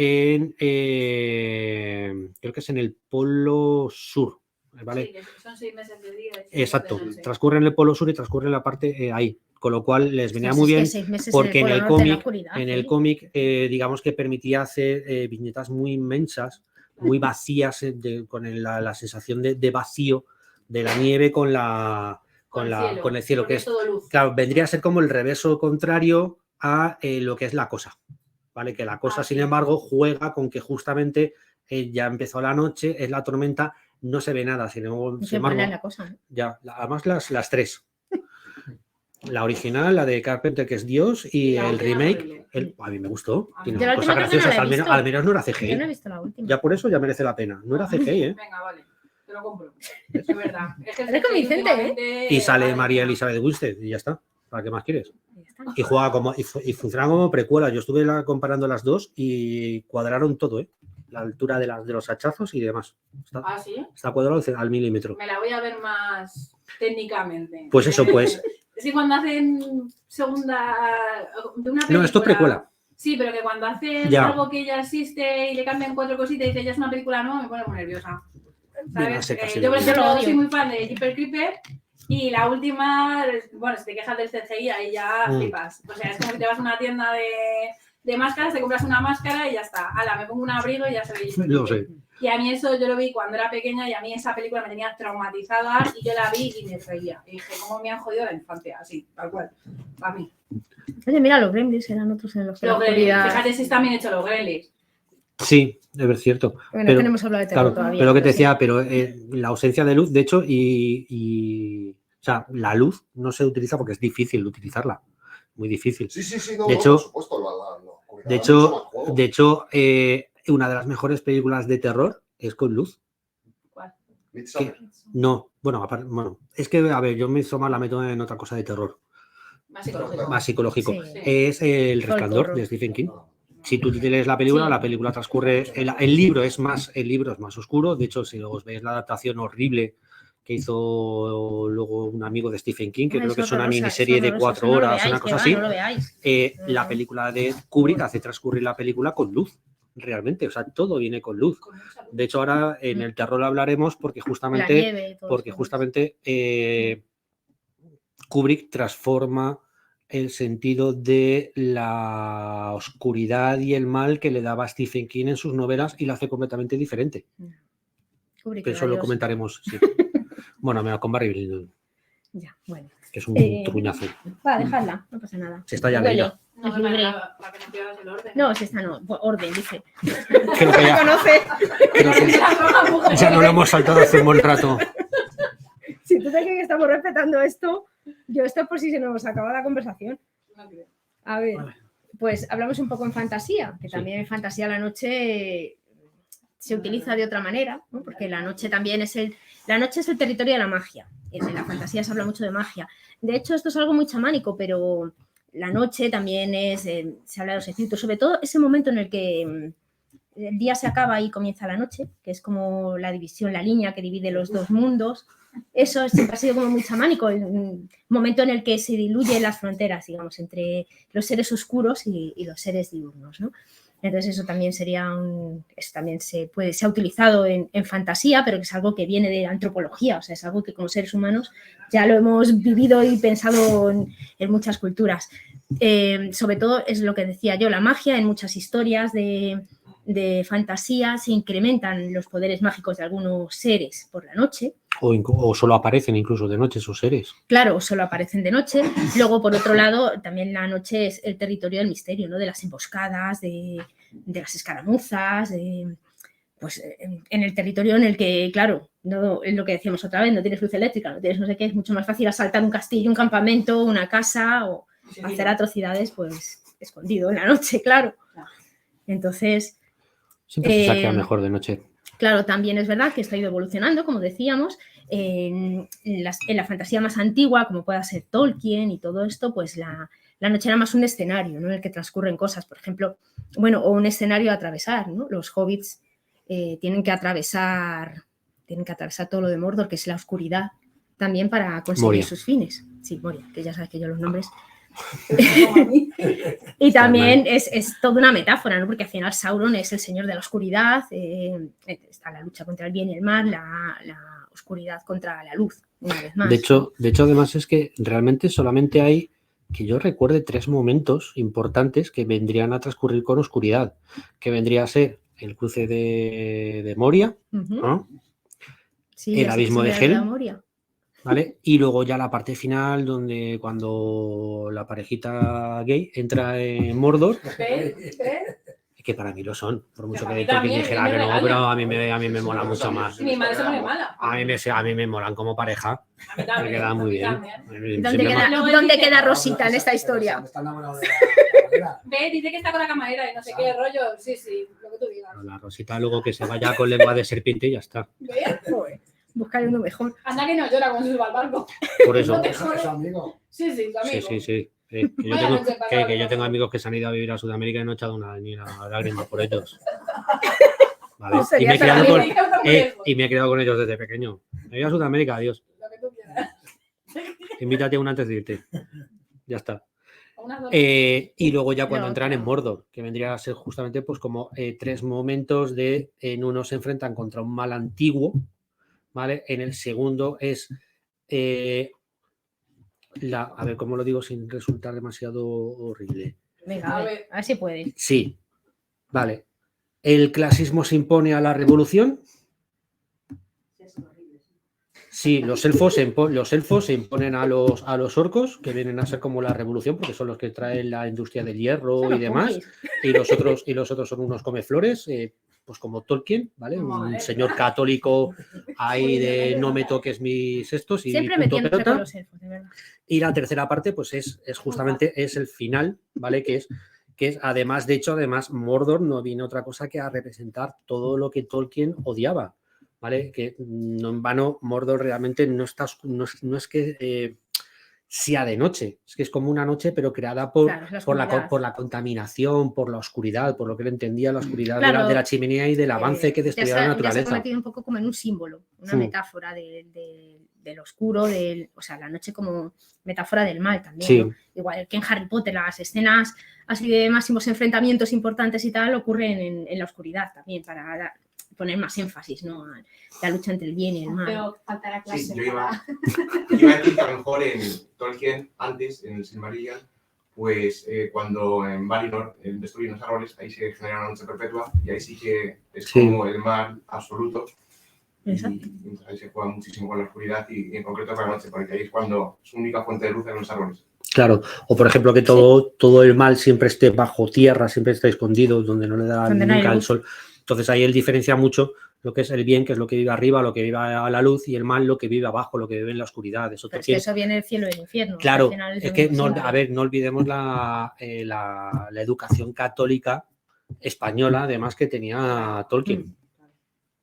creo que es en el Polo Sur, ¿vale? Sí, que son 6 meses de día. y 6 Exacto, meses de noche. transcurre en el Polo Sur y transcurre en la parte ahí, con lo cual les venía Ostras, muy es que bien 6 meses porque en Polo el Norte, en la cómic, oscuridad, en el sí. cómic digamos que permitía hacer viñetas muy inmensas, muy vacías, con la sensación de vacío de la nieve con el cielo, porque que es, todo luz. claro, vendría a ser como el reverso contrario a lo que es La Cosa, ¿vale? Que La Cosa, Ah, sin sí. embargo, juega con que justamente ya empezó la noche, es la tormenta, no se ve nada, sin embargo, Qué mala es la cosa, ¿no? ya, además las tres. La original, la de Carpenter, que es Dios, y La el última remake, horrible. a mí me gustó. A Tiene mí- Yo la cosas última creo que no graciosas, la he visto. al menos no era Yo no he CGI. visto la última. Ya por eso ya merece la pena. No era CGI, ¿eh? Venga, vale. Te lo compro. Es verdad. Es que el Eres CGI convincente, ¿eh? últimamente, Y sale madre María mía. Elizabeth Winstead y ya está. ¿Para qué más quieres? Ya está. Y juega y funciona como precuela. Yo estuve comparando las dos y cuadraron todo, ¿eh? La altura de los hachazos y demás. Ah, sí. Está cuadrado al milímetro. Me la voy a ver más técnicamente. Pues eso, pues. Es que cuando hacen segunda de una película. No, esto es precuela. Sí, pero que cuando hacen Ya. algo que ya existe y le cambian 4 cositas y dice ya es una película nueva, me pone muy nerviosa. Venga, ¿Sabes? sé casi Yo, por lo mismo. ejemplo, Yo lo odio. soy muy fan de Jeepers Creeper y la última, bueno, si te quejas del CGI ahí ya flipas. O sea, es como que te vas a una tienda de máscaras, te compras una máscara y ya está. Ala, me pongo un abrigo y ya se ve Jeepers Lo Creeper. sé. Y a mí eso yo lo vi cuando era pequeña y a mí esa película me tenía traumatizada y yo la vi y me reía. Y dije, ¿cómo me han jodido la infancia? Así, tal cual. Para mí. Oye, mira, los Gremlins eran otros en los que la Los Gremlins. oscuridad... Fíjate si están bien hechos los Gremlins. Sí, es cierto. Bueno, Pero- es que no hemos hablado de terror Claro, todavía. pero lo que te sí. decía, pero la ausencia de luz, de hecho, o sea, la luz no se utiliza porque es difícil de utilizarla, muy difícil. Sí, no, De no, hecho- por supuesto, la oscuridad De da mucho más hecho, juego. una de las mejores películas de terror es con luz. Midsommar. No, bueno, es que, a ver, yo Midsommar la meto en otra cosa de terror, Más psicológico. más psicológico. Sí. Es El Folk Resplandor horror. de Stephen King. Si tú lees la película, Sí. la película transcurre. El libro es más oscuro. De hecho, si os veis la adaptación horrible que hizo luego un amigo de Stephen King, que Ah, creo que es una horrorosa, miniserie de horrorosa, 4 no lo horas, veáis, una que cosa va, así. No lo veáis. La No. película de Kubrick hace transcurrir la película con luz, realmente. O sea, todo viene con luz. Con mucha luz. De hecho, ahora en el terror hablaremos porque La justamente, nieve y todo eso. Kubrick transforma el sentido de la oscuridad y el mal que le daba Stephen King en sus novelas y lo hace completamente diferente. Kubrick, Pero eso lo adiós. comentaremos. Sí. Bueno, mira, con Barry Lyndon, Ya, bueno. que es un truñazo. Va, dejadla, no pasa nada. Se está ya Huele. leída. No, Es la, libre. la, la que no pierdas el orden. No, si esta no. Orden, dice. Creo que ya, conoce. creo que ya no lo hemos saltado hace un buen rato. Si tú te crees que estamos respetando esto, yo esto es por si se nos acaba la conversación. No creo. A ver, pues hablamos un poco en fantasía, que Sí. también en fantasía la noche se utiliza de otra manera, ¿no? Porque la noche también es La noche es el territorio de la magia. En la fantasía se habla mucho de magia. De hecho, esto es algo muy chamánico, pero la noche también es, se habla de los espíritus, sobre todo ese momento en el que el día se acaba y comienza la noche, que es como la división, la línea que divide los dos mundos. Eso siempre ha sido como muy chamánico, un momento en el que se diluyen las fronteras, digamos, entre los seres oscuros y los seres diurnos, ¿no? Entonces eso también sería eso también se ha utilizado en fantasía, pero que es algo que viene de antropología, o sea, es algo que como seres humanos ya lo hemos vivido y pensado en muchas culturas. Sobre todo es lo que decía yo, la magia en muchas historias de fantasía se incrementan los poderes mágicos de algunos seres por la noche. O solo aparecen incluso de noche esos seres. Claro, solo aparecen de noche. Luego, por otro lado, también la noche es el territorio del misterio, ¿no? De las emboscadas, de las escaramuzas, pues en el territorio en el que, claro, no es lo que decíamos otra vez, no tienes luz eléctrica, no tienes no sé qué, es mucho más fácil asaltar un castillo, un campamento, una casa o hacer atrocidades, pues, escondido en la noche, claro. Entonces... Siempre se saquea mejor de noche. Claro, también es verdad que esto ha ido evolucionando, como decíamos, en la fantasía más antigua, como pueda ser Tolkien y todo esto, pues la noche era más un escenario, ¿no? En el que transcurren cosas, por ejemplo, bueno, o un escenario a atravesar, ¿no? Los hobbits tienen que atravesar todo lo de Mordor, que es la oscuridad, también para conseguir Moria. sus fines. Sí, Moria, que ya sabes que yo los nombres... Y también es toda una metáfora, ¿no? Porque al final Sauron es el señor de la oscuridad, está la lucha contra el bien y el mal, la oscuridad contra la luz, una vez más. De hecho, además es que realmente solamente hay, que yo recuerde, 3 momentos importantes que vendrían a transcurrir con oscuridad, que vendría a ser el cruce de Moria, ¿no? Sí, el abismo de Hel, Moria. ¿vale? Y luego ya la parte final, donde cuando la parejita gay entra en Mordor, que para mí lo son, por mucho que Tolkien dijera que no, pero a mí me mola mucho más. Mi madre se pone mala. A mí me molan como pareja, me queda muy bien. ¿Dónde queda Rosita en esta historia? Ve, dice que está con la camarera y no sé qué rollo. Sí, lo que tú digas. La Rosita luego que se vaya con lengua de serpiente y ya está. ¿Ve? Buscar uno mejor. Anda que no llora cuando se suba al barco. Por eso. ¿Su amigo? Sí, su amigo. Sí. Que yo tengo amigos que se han ido a vivir a Sudamérica y no he echado una ni una lágrima por ellos. ¿Vale? Y me he quedado con ellos desde pequeño. Me voy a Sudamérica, adiós. Lo que tú quieras. Invítate una antes de irte. Ya está. Y luego ya cuando entran en Mordor, que vendría a ser justamente pues como 3 momentos de en uno se enfrentan contra un mal antiguo, ¿vale? En el segundo es a ver cómo lo digo sin resultar demasiado horrible. Venga, a ver si puede. Sí, vale. El clasismo se impone a la revolución. Sí, los elfos se imponen a los orcos, que vienen a ser como la revolución, porque son los que traen la industria del hierro y demás. Y los otros son unos comeflores, pues como Tolkien, ¿vale? Un señor católico ahí de no me toques mis estos y siempre metiéndose con los elfos, de verdad. Y la tercera parte, pues es justamente el final, ¿vale? Que es además, de hecho, además, Mordor no viene otra cosa que a representar todo lo que Tolkien odiaba, ¿vale? Que no en vano Mordor realmente no es que sea de noche, es que es como una noche pero creada por la contaminación, por la oscuridad, por lo que él entendía la oscuridad de la chimenea y del avance que destruía la naturaleza. Ya se ha convertido un poco como en un símbolo, una metáfora del oscuro, o sea, la noche como metáfora del mal también, sí. ¿no? Igual que en Harry Potter, las escenas así de máximos enfrentamientos importantes y tal ocurren en la oscuridad también, para poner más énfasis, ¿no? A la lucha entre el bien y el mal. Pero faltará clase. Sí, yo iba a decir que a lo mejor en Tolkien, antes, en el Silmarillion, pues cuando en Valinor destruyen los árboles, ahí se genera una noche perpetua y ahí sí que es como el mal absoluto. Exacto. Y ahí se juega muchísimo con la oscuridad y en concreto con la noche, porque ahí es cuando su única fuente de luz en los árboles. Claro, o por ejemplo que todo el mal siempre esté bajo tierra, siempre esté escondido, donde no le da nunca el sol. Entonces ahí él diferencia mucho lo que es el bien, que es lo que vive arriba, lo que vive a la luz, y el mal, lo que vive abajo, lo que vive en la oscuridad. Eso, pero es que eso viene del cielo y del infierno. Claro, es que no olvidemos la educación católica española, además, que tenía Tolkien.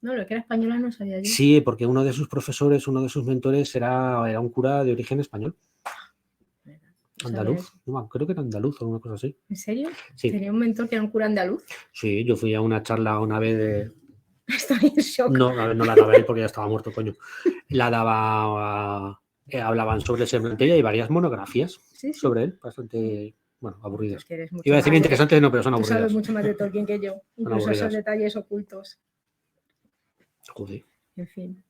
No, lo que era española no sabía yo. Sí, porque uno de sus profesores, uno de sus mentores era un cura de origen español. No sabía Andaluz. eso. No, creo que era andaluz o alguna cosa así. ¿En serio? Sí. ¿Tenía un mentor que era un cura andaluz? Sí, yo fui a una charla una vez de... Estoy en shock. No, a ver, no la daba él porque ya estaba muerto, coño. La daba... hablaban sobre el cementerio y varias monografías Sí, sí. sobre él, bastante, bueno, aburridas. Es que eres mucho Iba a decir más- interesantes, no, pero son Tú sabes aburridas. mucho más de Tolkien que yo. Incluso aburridas. esos detalles ocultos. Joder. En fin.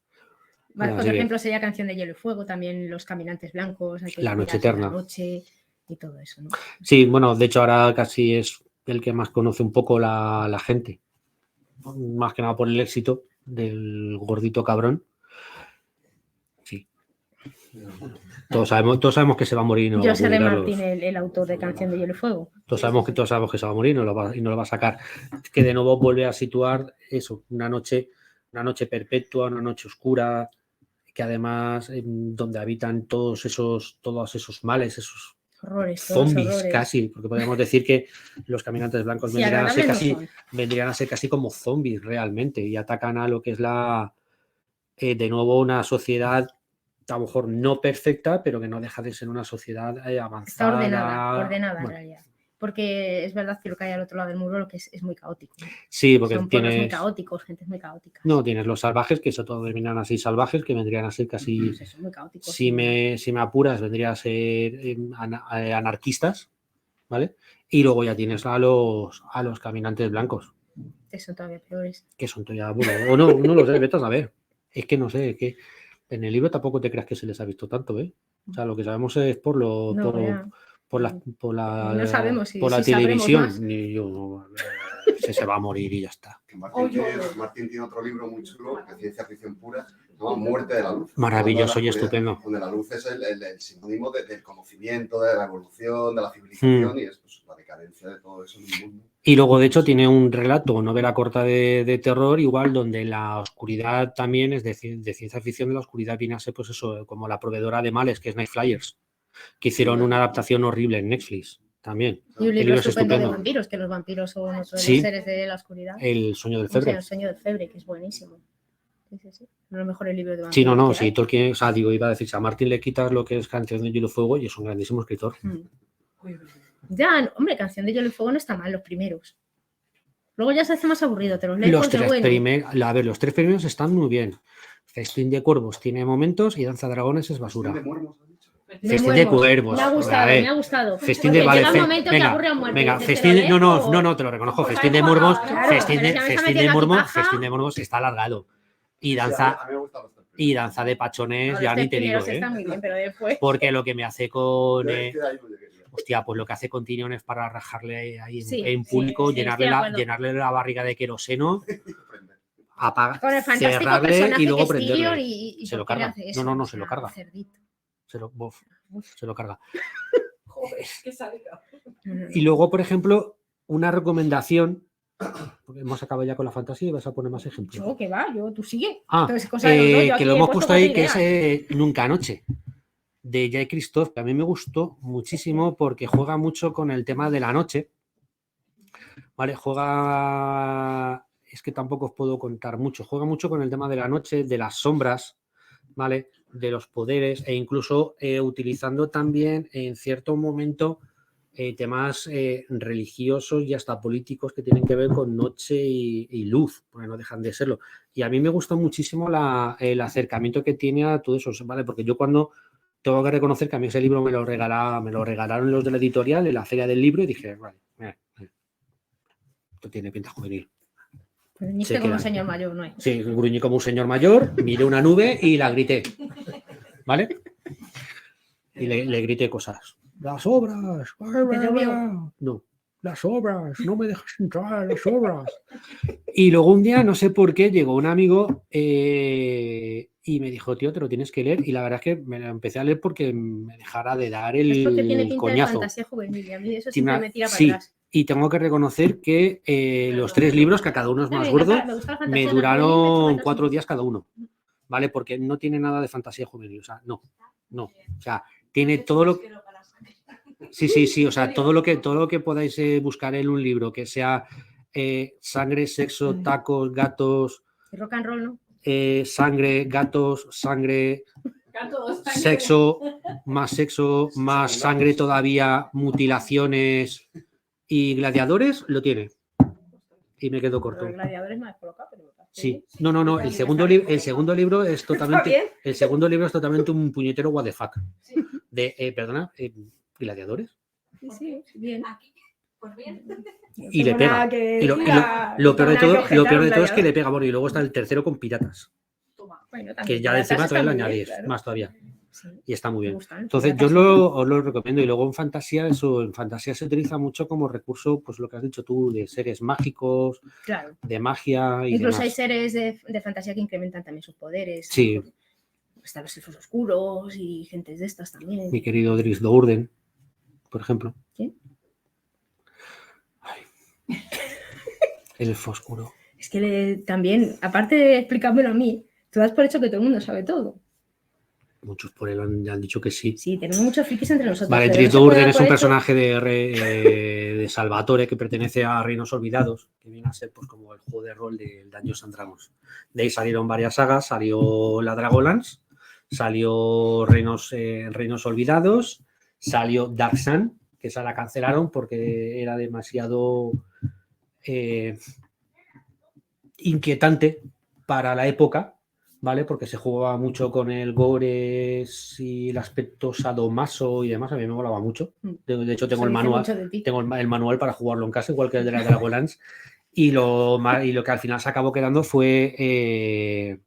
Bueno, Por así que- ejemplo, sería Canción de Hielo y Fuego, también Los Caminantes Blancos, hay que La Noche mirarse Eterna. La noche y todo eso, ¿no? Sí, bueno, de hecho ahora casi es el que más conoce un poco la gente. Más que nada por el éxito del gordito cabrón. Sí. Todos sabemos que se va a morir y no lo va a José de publicar Martín, el autor de Canción de Hielo y Fuego. todos sabemos que se va a morir y no lo va a sacar. Es que de nuevo vuelve a situar eso, una noche perpetua, una noche oscura, que además donde habitan todos esos males, esos Horrores, todos zombies horrores. casi, porque podríamos decir que los caminantes blancos Sí, vendrían agradables no son. a ser casi como zombies realmente y atacan a lo que es de nuevo una sociedad a lo mejor no perfecta, pero que no deja de ser una sociedad Está avanzada. ordenada en Bueno, realidad. Porque es verdad que lo que hay al otro lado del muro lo que es muy caótico, ¿no? sí, porque Son pueblos muy tienes, caóticos, gente muy caótica. no, tienes los salvajes, que eso todo terminan así salvajes, que vendrían a ser casi, Pues eso, muy caóticos. si me apuras, vendría a ser anarquistas, ¿vale? Y luego ya tienes a los caminantes blancos, Son todavía peores. que son todavía, bueno, o no lo sé, vete a saber. Es que no sé, es que en el libro tampoco te creas que se les ha visto tanto, ¿eh? O sea, lo que sabemos es por No, ya. No sabemos por la si sabremos televisión. más. Ni yo, se va a morir y ya está. Que Martín tiene otro libro muy chulo, que es ciencia ficción pura, se llama Muerte de la Luz. Maravilloso y Donde la oscuridad- estupendo. Donde la luz es el sinónimo del conocimiento, de la evolución, de la civilización y es pues, la decadencia de todo eso en el mundo. Y luego, de hecho, tiene un relato, novela corta de terror, igual, donde la oscuridad también es de ciencia ficción, de la oscuridad viene a ser, pues eso, como la proveedora de males, que es Night Flyers, que hicieron una adaptación horrible en Netflix también. Y un El libro libro es estupendo de estupendo. vampiros, que los vampiros son otro de Sí. los seres de la oscuridad. El sueño del O sea, febre. El sueño del febre, que es buenísimo. Sí. Uno de los mejores libros de Sí, vampiros. no, que sí, hay. Tolkien, o sea, digo, iba a decir, si a Martin le quitas lo que es Canción de Hielo y Fuego y es un grandísimo escritor. Ya, hombre, Canción de Hielo y Fuego no está mal, los primeros. Luego ya se hace más aburrido, te los lees Los por ser tres bueno. los tres primeros están muy bien. Festín de Cuervos tiene momentos y Danza de Dragones es basura. ¿De muermos has dicho? Festín de Cuervos. Me ha gustado, A ver, me ha gustado. Festín Porque de vale, llega un fe- momento que venga, aburre a muerte. venga, Dices, festín de, ¿te lo leo no, te lo reconozco. Pues Festín de ahí Mormos, claro, festín pero de, si a mí se me festín mete de aquí Mormos, paja. festín de Mormos está alargado. Y Sí, danza, a mí me gustan los tres. y danza de pachones, Los ya tres ni te digo, primeros están muy bien, pero después. Porque lo que me hace con Es que ahí no llegué yo. hostia, pues lo que hace con Tyrion es para rajarle ahí Sí, en público, sí, llenarle, estoy de acuerdo. llenarle la barriga de queroseno, Con el fantástico cerrarle personaje y luego que es Tyrion prenderle. y Se lo ¿por qué le carga. hace eso? No, O se lo sea, carga. cerdito. Se lo carga. Joder, qué salida. Y luego, por ejemplo, una recomendación, porque hemos acabado ya con la fantasía y vas a poner más ejemplos. Yo, que va, tú sigue. Ah, Entonces, cosa de los dos, yo que aquí lo he hemos puesto puesto ahí, cuatro que es ideas. Nunca Anoche, de Jay Christoph, que a mí me gustó muchísimo porque juega mucho con el tema de la noche. Vale, es que tampoco os puedo contar mucho, juega mucho con el tema de la noche, de las sombras, ¿vale? De los poderes e incluso utilizando también en cierto momento temas religiosos y hasta políticos que tienen que ver con noche y luz, porque no dejan de serlo. Y a mí me gusta muchísimo el acercamiento que tiene a todo eso, ¿vale? Porque yo cuando tengo que reconocer que a mí ese libro me lo regalaron los de la editorial en la feria del libro y dije, vale, esto tiene pinta juvenil. Gruñiste como un señor mayor, ¿no es? Sí, gruñí como un señor mayor, miré una nube y la grité. ¿Vale? Y le grité cosas. ¡Las obras! No, las obras, no me dejas entrar, las obras. Y luego un día, no sé por qué, llegó un amigo y me dijo, tío, te lo tienes que leer. Y la verdad es que me lo empecé a leer porque me dejara de dar Es porque tiene el pinta coñazo. de fantasía juvenil y a mí eso Tiene siempre una- me tira para sí, atrás. y tengo que reconocer que los tres libros, que a cada uno es más gordo, Me gusta la fantasía, me la duraron juvenil, me 4 días cada uno, ¿vale? Porque no tiene nada de fantasía juvenil, o sea, no. O sea, tiene todo lo... Sí, o sea, todo lo que podáis buscar en un libro, que sea sangre, sexo, tacos, gatos, Y rock and roll, ¿no? Sangre, gatos, sangre, Gatos, sexo, más sangre todavía, mutilaciones y gladiadores, lo tiene. Y me quedo corto. Los gladiadores me has colocado, pero me parece Sí, bien. no. El segundo libro es Está totalmente. bien. El segundo libro es totalmente un puñetero what the fuck. Perdona, gladiadores. Sí, bien. Aquí, pues bien. Y le pega. Y lo peor de todo es que le pega. Bueno, y luego está el tercero con piratas. Bueno, Que ya de encima todavía le añadís más todavía. Sí, Y está muy me bien. gustan. Entonces, yo os lo recomiendo. Y luego en fantasía se utiliza mucho como recurso, pues lo que has dicho tú, de seres mágicos, Claro. de magia y Incluso demás. hay seres de fantasía que incrementan también sus poderes. Sí. Están los elfos oscuros y gentes de estas también. Mi querido Drizzt Do'Urden, por ejemplo. ¿Sí? Ay. El elfo oscuro. Es que también, aparte de explicármelo a mí, tú das por hecho que todo el mundo sabe todo. Muchos por él han dicho que sí. Sí, tenemos muchos frikis entre nosotros. Vale, pero Drizzt no se puede Do'Urden dar es por un hecho- personaje de Salvatore que pertenece a Reinos Olvidados, que viene a ser pues como el juego de rol del Dungeons and Dragons. De ahí salieron varias sagas, salió la Dragonlance, salió Reinos Olvidados, salió Dark Sun, que esa la cancelaron porque era demasiado inquietante para la época, ¿vale? Porque se jugaba mucho con el gore y el aspecto sadomaso y demás. A mí me molaba mucho. De hecho, tengo se el dice manual. mucho de ti. Tengo el manual para jugarlo en casa, igual que el de la Dragonlance. Y lo que al final se acabó quedando fue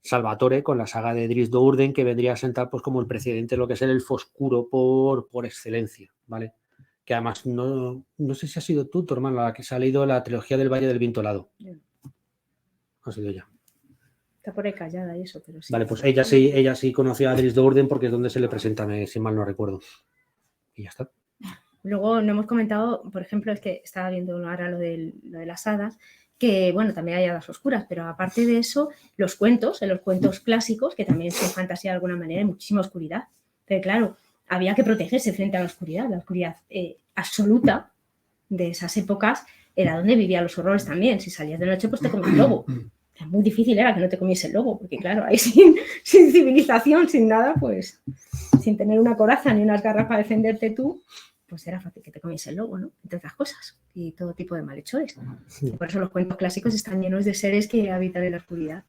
Salvatore con la saga de Drizzt Do'Urden, que vendría a sentar pues como el precedente de lo que es el elfo oscuro por excelencia, ¿vale? Que además no sé si ha sido tú, tu hermano, la que se ha leído la trilogía del Valle del Viento Helado. Ha sido ella. Está por ahí callada y eso, pero sí. Vale, pues ella sí conoció a Drizzt Do'Urden porque es donde se le presenta, si mal no recuerdo. Y ya está. Luego no hemos comentado, por ejemplo, es que estaba viendo ahora lo de las hadas, que bueno, también hay hadas oscuras, pero aparte de eso, en los cuentos clásicos, que también son fantasía de alguna manera, hay muchísima oscuridad. Pero claro, había que protegerse frente a la oscuridad absoluta de esas épocas era donde vivían los horrores también. Si salías de noche, pues te comía el lobo. Muy difícil era que no te comiese el lobo, porque claro, ahí sin civilización, sin nada, pues sin tener una coraza ni unas garras para defenderte tú, pues era fácil que te comiese el lobo, ¿no? Entre otras cosas, y todo tipo de malhechores. Y por eso los cuentos clásicos están llenos de seres que habitan en la oscuridad.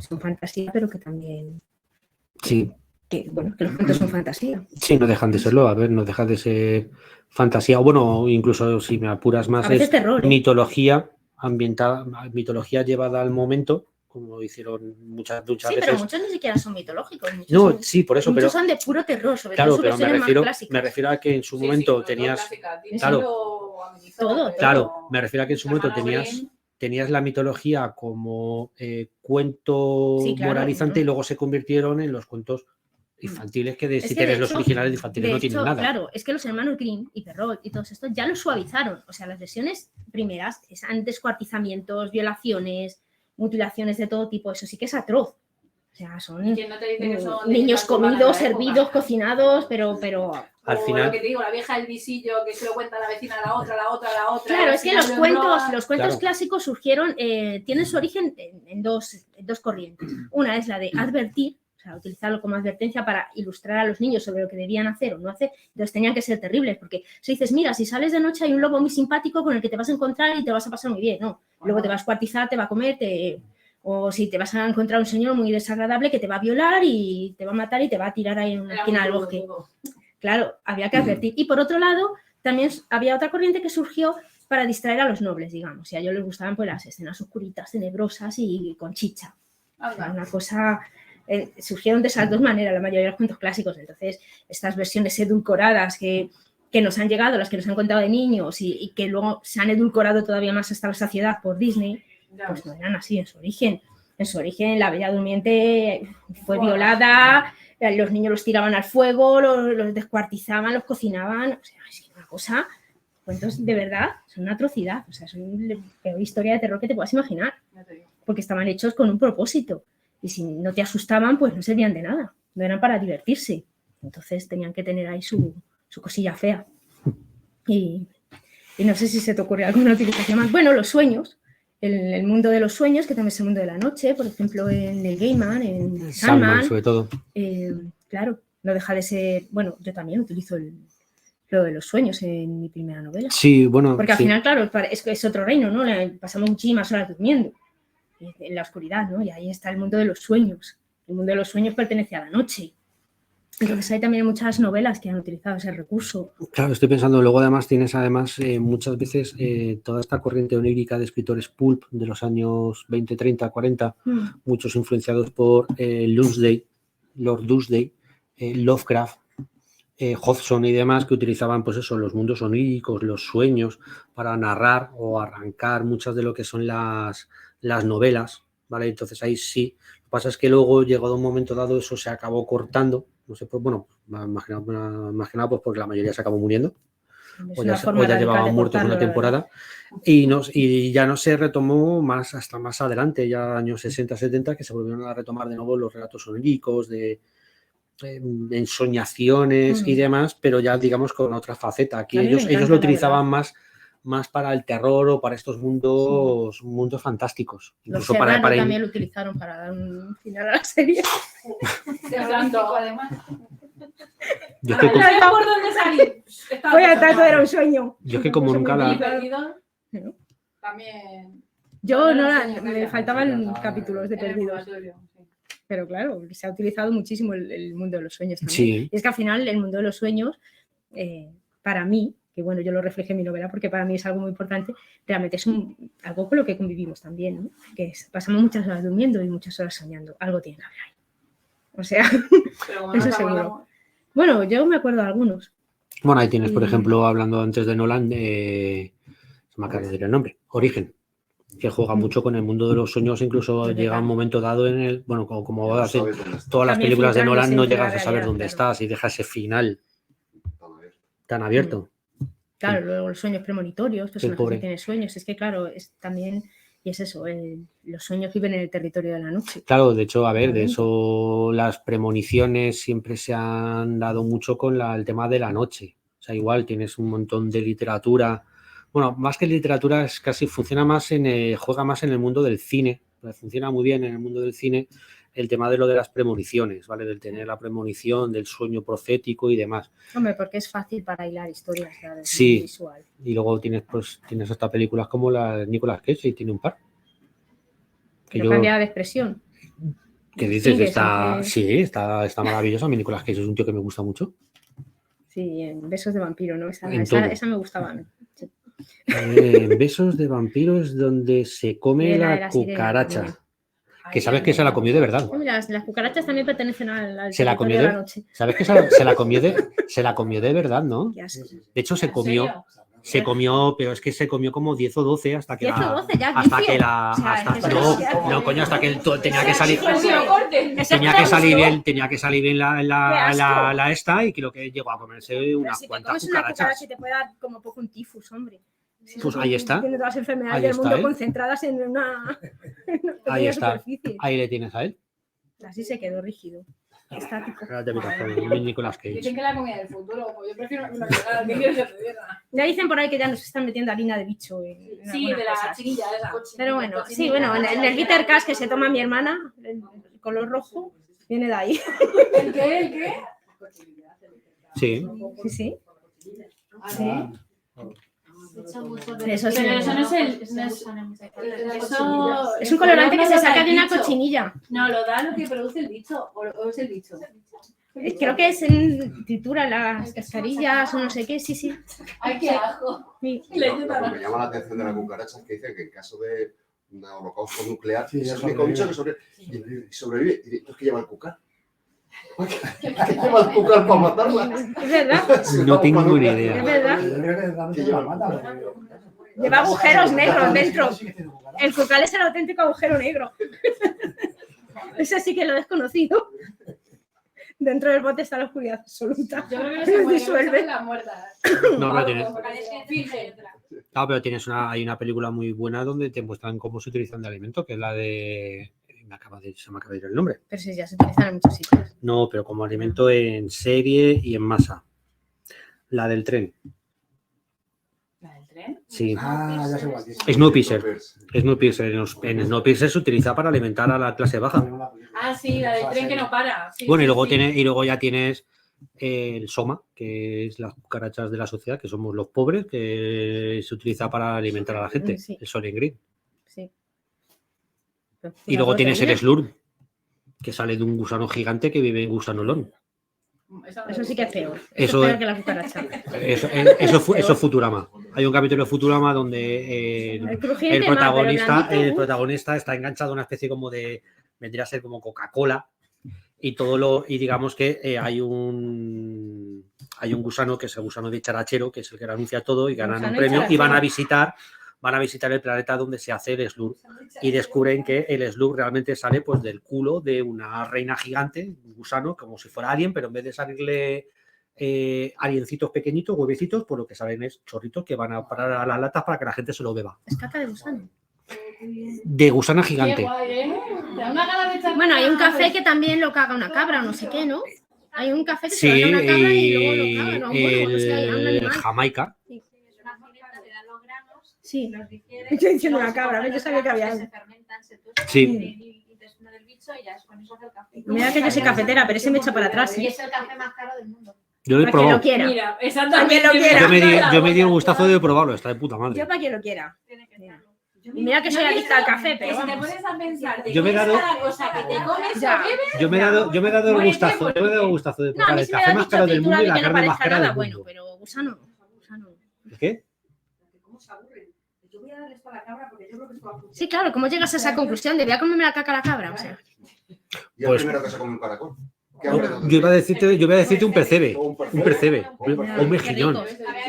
Son fantasía, pero que también... Sí. Que los cuentos son fantasía. Sí, no dejan de serlo, a ver, no dejan de ser fantasía, o bueno, incluso si me apuras más, A veces es terror, ¿eh? Mitología ambientada, mitología llevada al momento, como hicieron muchas Sí, veces. pero muchos ni siquiera son mitológicos. No, sí, por eso, muchos pero son de puro terror, sobre claro, todo sus pero versiones más clásicas. me refiero a que en su momento tenías, claro, me refiero a que en su momento tenías la mitología como cuento Sí, claro, moralizante claro. y luego se convirtieron en los cuentos infantiles que Es si que tienes de los hecho- originales infantiles de no tienen hecho, nada. Claro, es que los hermanos Grimm y Perrault y todos estos ya lo suavizaron. O sea, las versiones primeras eran descuartizamientos, violaciones, mutilaciones de todo tipo. Eso sí que es atroz. O sea, son ¿Quién no te dice que son niños de Portugal en comidos, la época? hervidos, cocinados, pero Al O final, lo que te digo, la vieja del visillo que se lo cuenta a la vecina, la otra. claro, y es que al los final cuentos, droga. los cuentos Claro. clásicos surgieron, tienen su origen en dos corrientes. Una es la de advertir, o sea, utilizarlo como advertencia para ilustrar a los niños sobre lo que debían hacer o no hacer. Entonces tenían que ser terribles, porque si dices, mira, si sales de noche hay un lobo muy simpático con el que te vas a encontrar y te vas a pasar muy bien, no. Luego te vas a cuartizar, te va a comer, o si te vas a encontrar un señor muy desagradable que te va a violar y te va a matar y te va a tirar ahí en una Era esquina muy del duro bosque. todo. Claro, había que advertir. Y por otro lado, también había otra corriente que surgió para distraer a los nobles, digamos. Y a ellos les gustaban pues las escenas oscuritas, tenebrosas y con chicha. O sea, una cosa... surgieron de esas dos maneras la mayoría de los cuentos clásicos. Entonces, estas versiones edulcoradas que nos han llegado, las que nos han contado de niños y que luego se han edulcorado todavía más hasta la saciedad por Disney, Ya pues ves. no eran así en su origen. En su origen, la Bella Durmiente fue violada, los niños los tiraban al fuego, los descuartizaban, los cocinaban. O sea, es que una cosa, cuentos de verdad, son una atrocidad. O sea, son la peor historia de terror que te puedas imaginar, Ya te digo. porque estaban hechos con un propósito. Y si no te asustaban, pues no servían de nada. No eran para divertirse. Entonces tenían que tener ahí su cosilla fea. Y no sé si se te ocurre alguna utilización más. Bueno, los sueños. el mundo de los sueños, que también es el mundo de la noche, por ejemplo, en el Gaiman, en Sandman, Sandman. sobre todo. Claro, no deja de ser... Bueno, yo también utilizo lo de los sueños en mi primera novela. Sí, bueno. Porque al sí. final, claro, es otro reino, ¿no? Pasamos muchísimas horas durmiendo en la oscuridad, ¿no? Y ahí está el mundo de los sueños. El mundo de los sueños pertenece a la noche. Entonces hay también muchas novelas que han utilizado ese recurso. Claro, estoy pensando, luego además tienes muchas veces toda esta corriente onírica de escritores pulp de los años 20, 30, 40, muchos influenciados por Lord Doomsday, Lovecraft, Hodgson y demás, que utilizaban pues eso, los mundos oníricos, los sueños, para narrar o arrancar muchas de lo que son las novelas, ¿vale? Entonces ahí sí. Lo que pasa es que luego, llegado a un momento dado, eso se acabó cortando. No sé, pues bueno, más que nada pues porque la mayoría se acabó muriendo. O ya llevaban muertos una temporada. Y ya no se retomó hasta más adelante, ya años 60, 70, que se volvieron a retomar de nuevo los relatos oníricos, de ensoñaciones y demás, pero ya digamos con otra faceta. Aquí ellos lo utilizaban más para el terror o para estos mundos fantásticos. Incluso los Serrano también lo utilizaron para dar un final a la serie. además. Yo que por dónde salir. Voy a tratar de era un sueño. Yo que como nunca la... También... Yo me faltaban capítulos de Perdidos. Pero claro, se ha utilizado muchísimo el mundo de los sueños también. Sí. Y es que al final el mundo de los sueños, para mí, que bueno, yo lo reflejé en mi novela porque para mí es algo muy importante, realmente es algo con lo que convivimos también, ¿no? Que pasamos muchas horas durmiendo y muchas horas soñando. Algo tiene que haber ahí. O sea, eso seguro. Bueno, yo me acuerdo de algunos. Bueno, ahí tienes, por ejemplo, hablando antes de Nolan, se me acaba de decir el nombre, Origen, que juega mucho con el mundo de los sueños, incluso llega un momento dado en el, bueno, como hacen todas las películas de Nolan, no llegas a saber dónde estás y deja ese final tan abierto. Claro, luego los sueños premonitorios, personas que tienen sueños, es que claro, es también, y es eso, los sueños viven en el territorio de la noche. Claro, de hecho, a ver, de eso las premoniciones siempre se han dado mucho con el tema de la noche. O sea, igual tienes un montón de literatura. Bueno, más que literatura, es casi juega más en el mundo del cine. Funciona muy bien en el mundo del cine el tema de lo de las premoniciones, ¿vale? Del tener la premonición, del sueño profético y demás. Hombre, porque es fácil para hilar historias. Sí, visual. Y luego tienes hasta películas como la de Nicolas Cage, y tiene un par. Pero cambia de expresión. ¿Qué dices? Está maravillosa. A mí Nicolas Cage es un tío que me gusta mucho. Sí, en Besos de vampiro, ¿no? Esa me gustaba a mí. Sí. En Besos de vampiro es donde se come la cucaracha. Que sabes que se la comió de verdad. Las cucarachas también pertenecen al se la comió de la noche. ¿Sabes que se la comió de verdad, no? De hecho, se comió, pero es que se comió como 10 o 12 hasta que hasta que tenía que salir. Tenía que salir bien la esta y creo que llegó a comerse unas cuantas cucarachas. Si te puede dar como poco un tifus, hombre. Pues ahí está. Tiene todas las enfermedades del mundo concentradas en una ahí está. superficie. Ahí le tienes a él. Así se quedó rígido. Estático. Nicolas Cage. Dicen que la comida del futuro, pues yo prefiero una cagada. ¿Qué quieres que te diga? Ya dicen por ahí que ya nos están metiendo harina de bicho. Sí, de la chiquilla esa. Pero bueno, sí, bueno, en el bitter cash que se toma mi hermana, el color rojo, viene de ahí. ¿El qué? Sí. Sí. ¿Sí? Eso es un colorante que se saca de una cochinilla. No, lo da lo que produce el bicho, o es el bicho. Creo que es en tritura las cascarillas o no sé qué, sí. ¡Ay, qué asco! Sí. Lo que me llama la atención de la cucaracha es que dicen que en caso de un holocausto nuclear, es el único bicho que sobrevive. Y es que lleva el cucar. ¿Qué lleva el cucar para matarla? ¿Es verdad? No tengo ni idea. ¿Es verdad? Lleva agujeros negros dentro. El cucar es el auténtico agujero negro. Eso sí que lo he desconocido. Dentro del bote está la oscuridad absoluta. Yo creo que se disuelve la muerta. No, pero tienes. No, pero hay una película muy buena donde te muestran cómo se utilizan de alimento, que es la de. Se me acaba de ir el nombre. Pero sí, ya se utilizan en muchos sitios. No, pero como alimento en serie y en masa. La del tren. tren? Sí. Ah, ya sé cuál es. Snowpiercer. Snowpiercer. En Snowpiercer se utiliza para alimentar a la clase baja. Ah, sí, la del tren que no para. Sí, Bueno, y sí, luego sí. luego ya tienes el Soma, que es las cucarachas de la sociedad, que somos los pobres, que se utiliza para alimentar a la gente. Sí. El Soylent Green. Sí. Y luego tienes el Slurm, que sale de un gusano gigante que vive en gusanolon. Eso sí que es peor. Eso es peor es- que la cucaracha. Eso es Futurama. Hay un capítulo de Futurama donde El crujiente el más, pero protagonista, blandito, protagonista está enganchado a una especie como de, vendría a ser como Coca-Cola y digamos que hay un gusano que es el gusano de charachero, que es el que lo anuncia todo y ganan un Gusano premio y van a dicharachero. visitar el planeta donde se hace el Slurm y descubren que el Slurm realmente sale pues del culo de una reina gigante, un gusano como si fuera alien, pero en vez de salirle aliencitos pequeñitos, huevecitos, pues lo que salen es chorritos que van a parar a las latas para que la gente se lo beba. Es caca de gusano. De gusana Qué gigante. guay, ¿eh? Te da una gana de echar Bueno, hay un una- café que también lo caga una cabra o no sé qué, ¿no? Hay un café que Sí, se lo caga una cabra y luego lo caga, ¿no? Bueno, o sea, hay un el animal. Jamaica. Sí. Es una cineta, le dan los granos, Sí. los digiere. Estoy diciendo luego una cabra, se yo sabía que había se algo. fermentan, se tuestan Sí. el intestino del bicho y ya es con eso hace el café. Mira que yo soy cafetera, pero ese me echa para atrás, Y ¿eh? es el café más caro del mundo. Yo lo he Para quien lo probado. quiera. Mira, exactamente. Para quien lo quiera. Yo me di un gustazo de probarlo, está de puta madre. Yo para quien lo quiera. Tiene que Mira. estarlo. Y mira que soy adicta al café, Que pero si te vamos. pones a pensar, te Yo me he comes dado- cada cosa que te comes, Ya. bebes, Yo me he dado el Muérete, gustazo, porque- yo me he dado el gustazo de No, a probar mí el sí me café ha más dicho caro del fritura mundo y de la que no carne más parezca cara nada del bueno, mundo. pero gusano. Gusano. ¿Qué? ¿Cómo se aburren? Yo voy a darle esto a la cabra porque yo creo que esto va a funcionar. Sí, claro, ¿cómo llegas a esa conclusión de voy a comerme la caca a la cabra? O sea, Y el Pues- primero que se come un caracol. ¿Qué hambre no Yo iba a decirte un percebe. O Un percebe. O un qué mejillón. rico.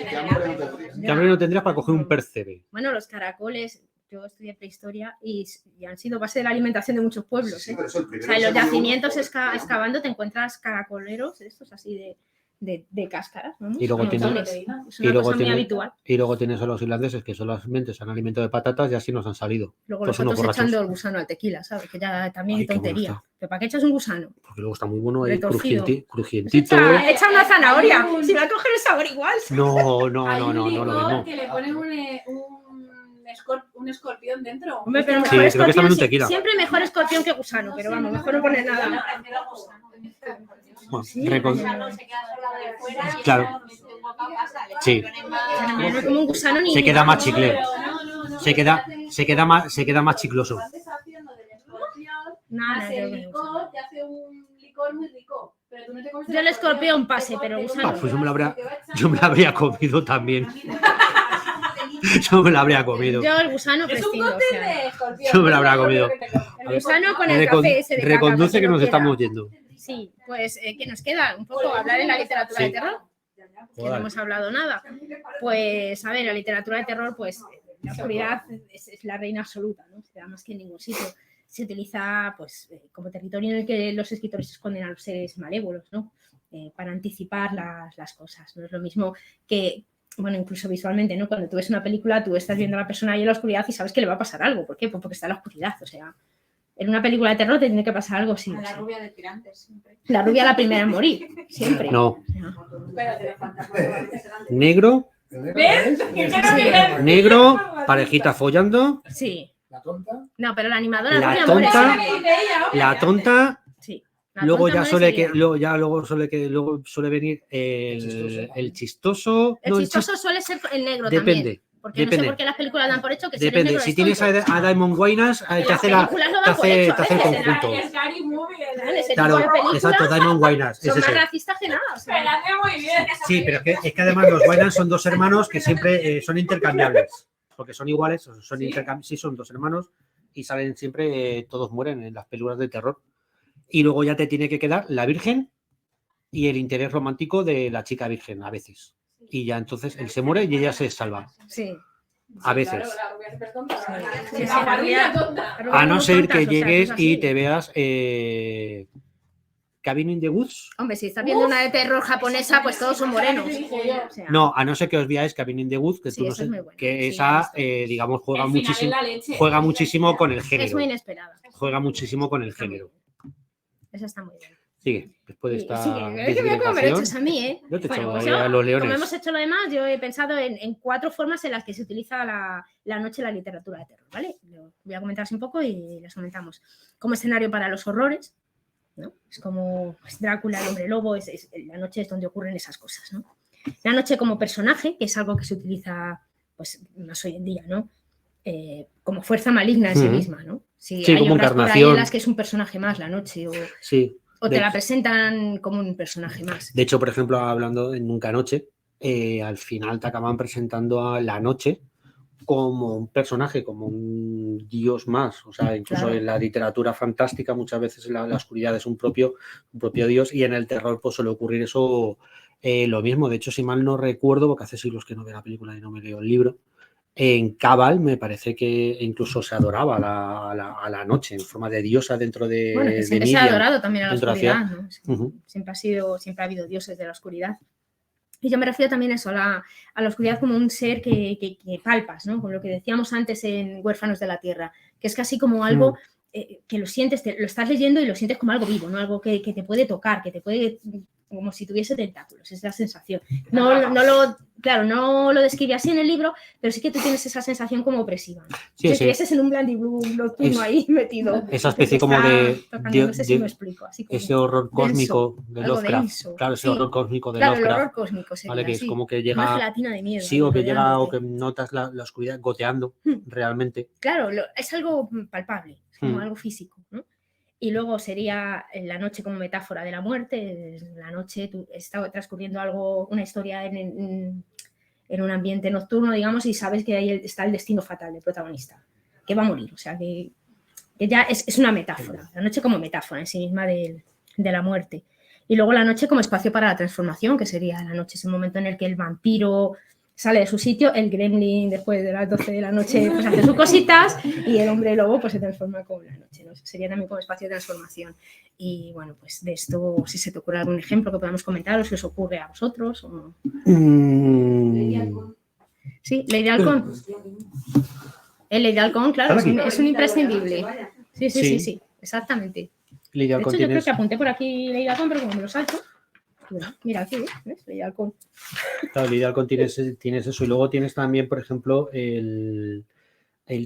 ¿Qué hambre no tendrías? ¿Qué hambre no tendrías para coger un percebe? Bueno, los caracoles, yo estudié prehistoria y han sido base de la alimentación de muchos pueblos, Sí, ¿eh? pero eso, el O primero sea, en que los se come yacimientos uno, excavando te encuentras caracoleros, estos así de cáscaras, ¿no? Y luego tiene- Montones. Es y una luego cosa muy tiene- habitual. Y luego tienes a los irlandeses que solamente se han alimentado de patatas y así nos han salido. Luego Pues unos nosotros borrachos. echando el gusano al tequila, ¿sabes? Que ya también Ay, qué bueno tontería. está. ¿Pero para qué echas un gusano? Porque luego está muy bueno ahí, Retorcido. crujientito. Echa una zanahoria. Si va a coger el sabor igual. No, hay un lo licor mismo. que le ponen un escorpión dentro. Hombre, pero Sí, mejor creo que está en un escorpión, tequila. siempre mejor escorpión que gusano, pero vamos, mejor no poner nada. Bueno, Sí, recon- No se queda solo de fuera y Claro. eso mete un guapa pasa, le Sí. ponen más- No como un gusano ni Se queda más chicle. Pero no. Se queda más chicloso. Vas deshaciendo del escorpión, Nada, más yo el creo que licor gusano. te hace un licor muy rico. Pero tú no te comes Yo el escorpión pase, pero gusano. Ah, pues yo me lo habría comido también. Yo me lo habría comido. Yo el gusano Es un prescindo. o cóctel sea, de escorpión. Yo me lo habrá comido. el gusano con el café ese de caca, Reconduce para que nos lo quiera. estamos yendo. Sí, pues que nos queda un poco hablar en la literatura de Sí. terror, que no Joder. hemos hablado nada. Pues, a ver, la literatura de terror, pues la oscuridad es la reina absoluta, ¿no? Se da más que en ningún sitio. Se utiliza, pues, como territorio en el que los escritores esconden a los seres malévolos, ¿no? Para anticipar las cosas. No es lo mismo que, bueno, incluso visualmente, ¿no? Cuando tú ves una película, tú estás viendo a la persona ahí en la oscuridad y sabes que le va a pasar algo. ¿Por qué? Pues porque está en la oscuridad, o sea... En una película de terror te tiene que pasar algo, sí. A o la sí. rubia de tirantes siempre. La rubia la primera en morir, siempre. No. Espérate, le falta. Negro, ¿Ves? Que ya no Sí. viene. negro, parejita follando. Sí. La tonta. No, pero la animadora La rubia tonta. muere. Eso me dice ella, hombre. La tonta. Sí. La Luego tonta ya muere suele enseguida. luego suele venir el chistoso. El No, chistoso suele ser el negro depende. también. Porque no sé depende. por qué las películas dan por hecho que si eres Depende. negro Si eres tienes tonto. a Diamond Wayans, te Las hace la. películas lo te dan por hace- hecho, te hace el a veces. conjunto. Es Scary Movie. Claro, ese Claro, tipo de películas exacto, Diamond Wayans. son Es más ese. racistas que nada. o sea. Se la hace muy bien. Sí, pero es que además los Wayans son dos hermanos que siempre son intercambiables. Porque son iguales, sí, son dos hermanos y salen siempre, todos mueren en las películas de terror. Y luego ya te tiene que quedar la Virgen y el interés romántico de la chica virgen, a veces. Y ya entonces él se muere y ella se salva. Sí. A veces. Claro, la rubia súper tonta. Sí, sí, La la guardia rubia- tonta. A no ser que tontas, o sea, llegues es así. y te veas Cabin in the Woods. Hombre, si estás viendo una de terror japonesa, pues todos son morenos. O sea, No, a no ser que os veáis Cabin in the Woods, que Sí, tú no esa sé, es muy buena. que Sí, esa, está. digamos, El final es la leche. juega muchísimo con el es género. muy inesperada. Juega muchísimo con el Está muy género. bien. Esa está muy bien. Sigue, después de esta Sigue, es que mira cómo me lo desgregación, echas a mí, ¿eh? yo te Bueno, echo pues a los como leones. hemos hecho lo demás, yo he pensado en 4 formas en las que se utiliza la noche en la literatura de terror, ¿vale? Lo voy a comentar así un poco y las comentamos. Como escenario para los horrores, ¿no? Es como Drácula, el hombre lobo, la noche es donde ocurren esas cosas, ¿no? La noche como personaje, que es algo que se utiliza pues más hoy en día, ¿no? Como fuerza maligna en sí misma, ¿no? Si Sí, hay como obras por ahí encarnación. en las que es un personaje más la noche Sí. o De te la hecho- presentan como un personaje más. De hecho, por ejemplo, hablando en Nunca Noche, al final te acaban presentando a la noche como un personaje, como un dios más. O sea, incluso Claro. en la literatura fantástica muchas veces la oscuridad es un propio dios y en el terror pues suele ocurrir eso lo mismo. De hecho, si mal no recuerdo, porque hace siglos que no veo la película y no me leo el libro, en Cabal me parece que incluso se adoraba a la noche en forma de diosa dentro de Bueno, que de siempre se ha Midian, adorado también a la dentro de la oscuridad, ciudad. ¿no? Es que siempre ha habido dioses de la oscuridad. Y yo me refiero también a eso, a la oscuridad como un ser que palpas, ¿no? Con lo que decíamos antes en Huérfanos de la Tierra, que es casi como algo que lo sientes, lo estás leyendo y lo sientes como algo vivo, ¿no? Algo que te puede tocar, que te puede, como si tuviese tentáculos, es la sensación. Claro, no lo describe así en el libro, pero sí que tú tienes esa sensación como opresiva, ¿no? Sí, Si sí. estuvieses en un Blandy Blue nocturno ahí metido. Esa especie como No sé si me explico. Así como ese horror cósmico de algo Lovecraft. denso. Claro, ese Sí. horror cósmico de Claro, el Lovecraft. horror cósmico sería, ¿Vale? Que es sí. como que Una llega. gelatina de miedo. Sí, o que llega o rodeándote. que notas la oscuridad goteando realmente. Claro, es algo palpable, es como Mm. algo físico, ¿no? Y luego sería la noche como metáfora de la muerte. La noche está transcurriendo una historia en un ambiente nocturno, digamos, y sabes que ahí está el destino fatal del protagonista, que va a morir. O sea, que ya es una metáfora. La noche como metáfora en sí misma de la muerte. Y luego la noche como espacio para la transformación, que sería la noche, es el momento en el que el vampiro sale de su sitio, el gremlin después de las 12 de la noche pues hace sus cositas y el hombre lobo pues se transforma con la noche, ¿no? Sería también como espacio de transformación. Y bueno, pues de esto, si se te ocurre algún ejemplo que podamos comentar o si os ocurre a vosotros. O... Sí, Ley de Halcón. El Ley de Halcón, claro, es un imprescindible. Sí, exactamente. Ley de De Halcón hecho, yo creo tienes. que apunté por aquí Ley de Halcón, pero como me lo salto. Bueno, mira, aquí, ¿ves? Ley de Halcón. Claro, Ley de Halcón tienes eso. Y luego tienes también, por ejemplo, el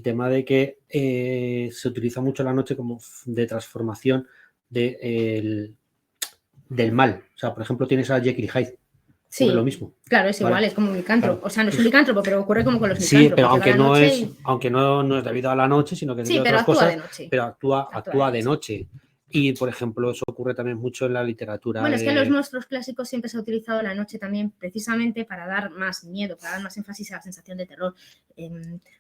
tema de que se utiliza mucho la noche como de transformación del mal. O sea, por ejemplo, tienes a Jekyll y Hyde. Sí, lo mismo. Claro, es igual, Vale. es como un licántropo. Claro. O sea, no es un licántropo, pero ocurre como con los Sí, licántropos. pero Llega aunque la noche no es debido a la noche, sino que es Sí, debido a pero otras actúa cosas, de noche. pero actúa Actúa de de noche. Y, por ejemplo, eso ocurre también mucho en la literatura. Bueno, es que en los monstruos clásicos siempre se ha utilizado la noche también precisamente para dar más miedo, para dar más énfasis a la sensación de terror.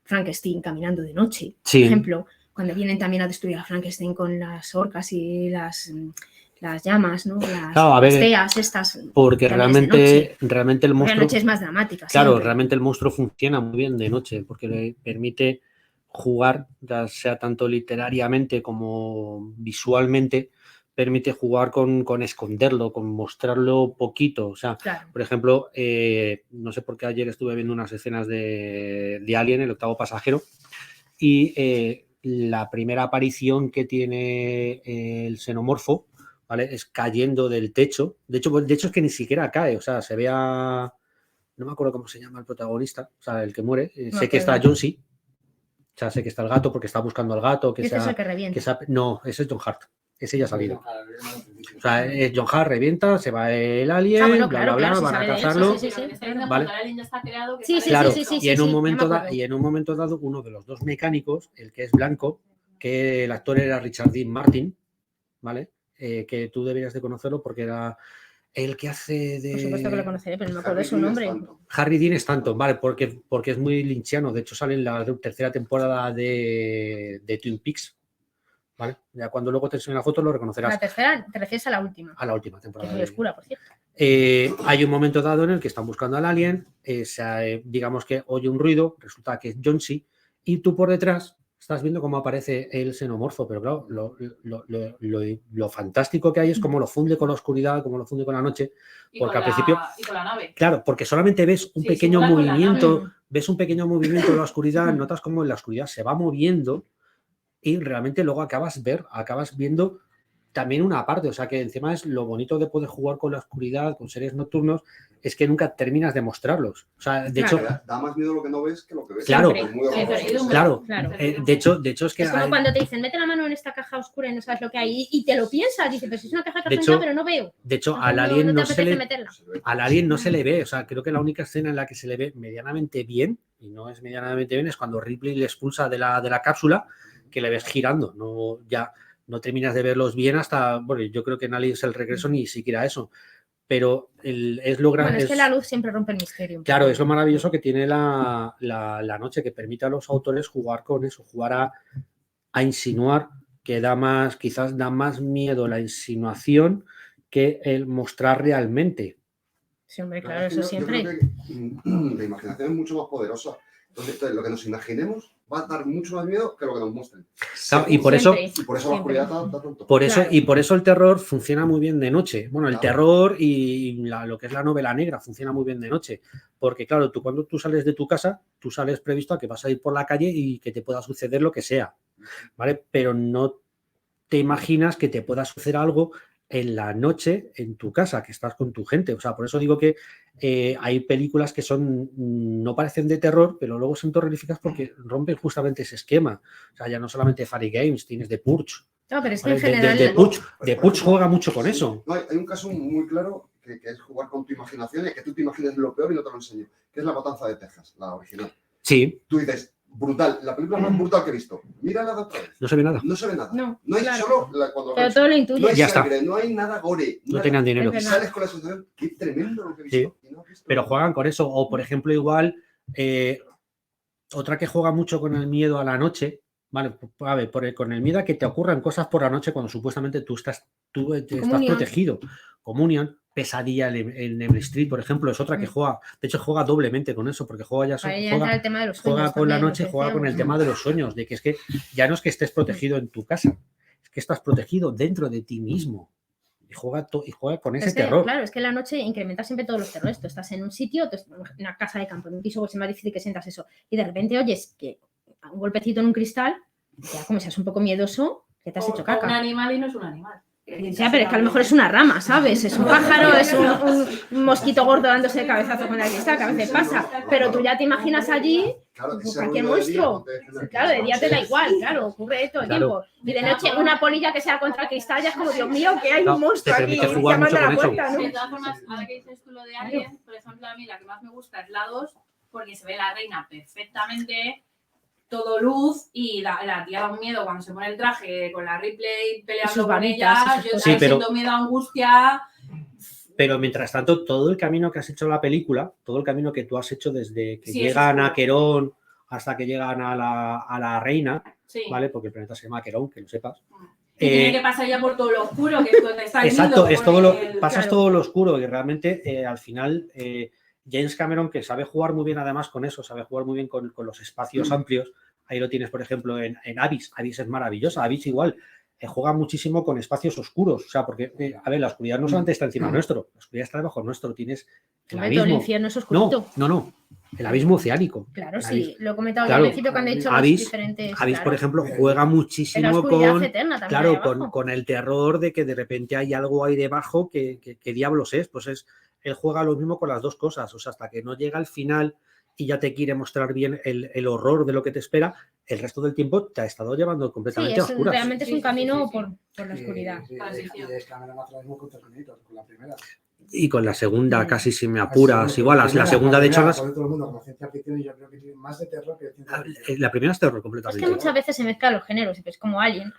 Frankenstein caminando de noche, Sí. por ejemplo, cuando vienen también a destruir a Frankenstein con las orcas y las llamas, ¿no? Claro, a ver, las teas estas. Porque también es de realmente el Porque la monstruo. noche es más dramática. Claro, siempre. realmente el monstruo funciona muy bien de noche, porque le permite jugar, ya sea tanto literariamente como visualmente, permite jugar con esconderlo, con mostrarlo poquito. O sea, Claro. por ejemplo, no sé por qué ayer estuve viendo unas escenas de Alien, el octavo pasajero, y la primera aparición que tiene el xenomorfo, ¿vale? Es cayendo del techo. De hecho es que ni siquiera cae, o sea, se ve a... No me acuerdo cómo se llama el protagonista, o sea, el que muere. Sé que está John C. O sea, sé que está el gato porque está buscando al gato. Ese es el que revienta. No, ese es John Hart. Ese ya ha salido. O sea, es John Hart, revienta, se va el alien, bueno, bla, claro, bla, bla, si van a sale de él, cazarlo. sí. Vale. El alien ya está creado. Que Sí, sale sí, Claro, sí, y en un momento ya me acuerdo. y en un momento dado, uno de los dos mecánicos, el que es blanco, que el actor era Richard Dean Martin, ¿vale? Que tú deberías de conocerlo porque era el que hace de... Por supuesto que lo conoceré, pero no me acuerdo de su nombre. Harry Dean Stanton, vale, porque es muy lynchiano. De hecho, sale en la tercera temporada de Twin Peaks, ¿vale? Ya cuando luego te enseñe la foto lo reconocerás. La tercera, te refieres a la última. A la última Que temporada. es muy oscura, por cierto. Hay un momento dado en el que están buscando al alien, digamos que oye un ruido, resulta que es John C. Y tú por detrás estás viendo cómo aparece el xenomorfo, pero claro, lo fantástico que hay es cómo lo funde con la oscuridad, cómo lo funde con la noche, porque al principio... Y con la nave. Claro, porque solamente ves un pequeño simula con la movimiento, nave. ves un pequeño movimiento en la oscuridad, notas cómo en la oscuridad se va moviendo y realmente luego acabas viendo también una parte, o sea que encima es lo bonito de poder jugar con la oscuridad, con seres nocturnos, es que nunca terminas de mostrarlos. O sea, de hecho, Da más miedo lo que no ves que lo que ves. Claro. Por muy Siempre. horroroso. claro, Claro. de hecho es que Es como cuando te dicen, mete la mano en esta caja oscura y no sabes lo que hay y te lo piensas. Dices, pero si es una caja De cartoncita, hecho, pero no veo. de hecho Entonces, al alien no no te se apetece le meterla. Se ve. al alien no se le ve, o sea, creo que la única escena en la que se le ve medianamente bien, y no es medianamente bien, es cuando Ripley le expulsa de la cápsula, que le ves girando, no ya no terminas de verlos bien hasta, bueno, yo creo que en Aliens el regreso ni siquiera eso, pero es lo Bueno, grande. es que la luz siempre rompe el misterio. Claro, es lo maravilloso que tiene la noche, que permite a los autores jugar con eso, jugar a insinuar, que quizás da más miedo la insinuación que el mostrar realmente. Sí, hombre, Claro, claro, es que eso yo siempre. creo que la imaginación es mucho más poderosa. Entonces, lo que nos imaginemos va a dar mucho más miedo que lo que nos muestren. Claro, y por eso, Siempre. Y por eso la Siempre. oscuridad da tanto. Claro. y por eso el terror funciona muy bien de noche. Bueno, el Claro. terror y lo que es la novela negra funciona muy bien de noche. Porque, claro, cuando tú sales de tu casa, tú sales previsto a que vas a ir por la calle y que te pueda suceder lo que sea, ¿vale? Pero no te imaginas que te pueda suceder algo en la noche en tu casa, que estás con tu gente. O sea, por eso digo que hay películas que no parecen de terror, pero luego son terroríficas porque rompen justamente ese esquema. O sea, ya no solamente Funny Games, tienes The Purge. No, pero es que ¿Vale? en general. The Purge juega mucho con eso. No, hay un caso muy claro que es jugar con tu imaginación y que tú te imagines lo peor y no te lo enseño, que es La Matanza de Texas, la original. Sí, Tú dices, brutal, la película más brutal que he visto. Mírala de otra vez. no se ve nada. No se ve nada. No, hay claro. solo cuando Pero todo lo no intuyes. hay Ya está. sangre, no hay nada gore. No nada. tenían dinero. Es Y verdad. sales con la sensación, qué tremendo lo que he visto. Y no has visto Pero nada. juegan con eso. O, por ejemplo, igual, otra que juega mucho con el miedo a la noche, ¿vale? A ver, con el miedo a que te ocurran cosas por la noche cuando supuestamente tú estás Communion. protegido. Communion, Pesadilla en Emily Street, por ejemplo, es otra que juega. De hecho, juega doblemente con eso, porque juega ya Ahí entra el tema de los sueños. juega con la también, noche, lo que juega con el decíamos. tema de los sueños, de que es que ya no es que estés protegido en tu casa, es que estás protegido dentro de ti mismo. Y juega con ese Es que, terror. claro, es que la noche incrementa siempre todos los terrores. Tú estás en un sitio, en una casa de campo, en un piso, pues es más difícil que sientas eso. Y de repente oyes que un golpecito en un cristal, ya como seas un poco miedoso, que te has hecho Un caca. animal y no es un animal. Ya, pero es que a lo mejor es una rama, ¿sabes? Es un pájaro, es un mosquito gordo dándose de cabezazo con el cristal, que a veces pasa. Pero tú ya te imaginas allí Claro, pues, ese cualquier ruido de día monstruo. no te genera- Claro, de día te da igual, claro, ocurre todo el Claro. tiempo. Y de noche una polilla que sea contra el cristal ya es como, Dios mío, que hay No, un monstruo te aquí permite jugar llamando a la mucho con puerta, ¿no? De todas formas, ahora que dices tú lo de Alien, por ejemplo, a mí la que más me gusta es la 2, porque se ve la reina perfectamente, todo luz, y la tía da un miedo cuando se pone el traje con la Ripley sus peleando con barritas, ella, y sus yo cosas. Sí, pero- siento miedo, angustia. Pero mientras tanto, todo el camino que has hecho en la película, todo el camino que tú has hecho desde que Sí, llegan eso a es Querón hasta que llegan a la reina, Sí. ¿vale? Porque el planeta se llama Querón, que lo sepas. Y tiene que pasar ya por todo lo oscuro, que es donde está el Exacto, nido, es con todo lo, el- pasas claro. todo lo oscuro y realmente al final James Cameron, que sabe jugar muy bien además con eso, sabe jugar muy bien con los espacios amplios. Ahí lo tienes, por ejemplo, en Abyss. Abyss es maravillosa. Abyss igual juega muchísimo con espacios oscuros. O sea, porque, a ver, la oscuridad no solamente está encima nuestro, la oscuridad está debajo nuestro. Tienes el Hombre, todo el abismo. infierno es oscurito. No. El abismo oceánico. Claro, El sí, lo he comentado Claro. yo al principio cuando he dicho Abyss- los diferentes. Abyss, claro. por ejemplo, juega En la muchísimo oscuridad con, eterna también. claro, ahí abajo. con el terror de que de repente hay algo ahí debajo que diablos es. Pues él juega lo mismo con las dos cosas. O sea, hasta que no llega al final y ya te quiere mostrar bien el horror de lo que te espera, el resto del tiempo te ha estado llevando Sí, completamente a oscuras. realmente es un Sí, sí, camino sí. por la oscuridad. Transición. Y es Cameron hace lo mismo con Terminator, con la primera. Y con la segunda, Mm. casi si me apuras, Sí, igual, la segunda de hecho, la pone todo el mundo como ciencia ficción y yo creo que tiene más de terror que de ciencia ficción. la primera es terror Es completamente. que muchas veces se mezclan los géneros, es como Alien,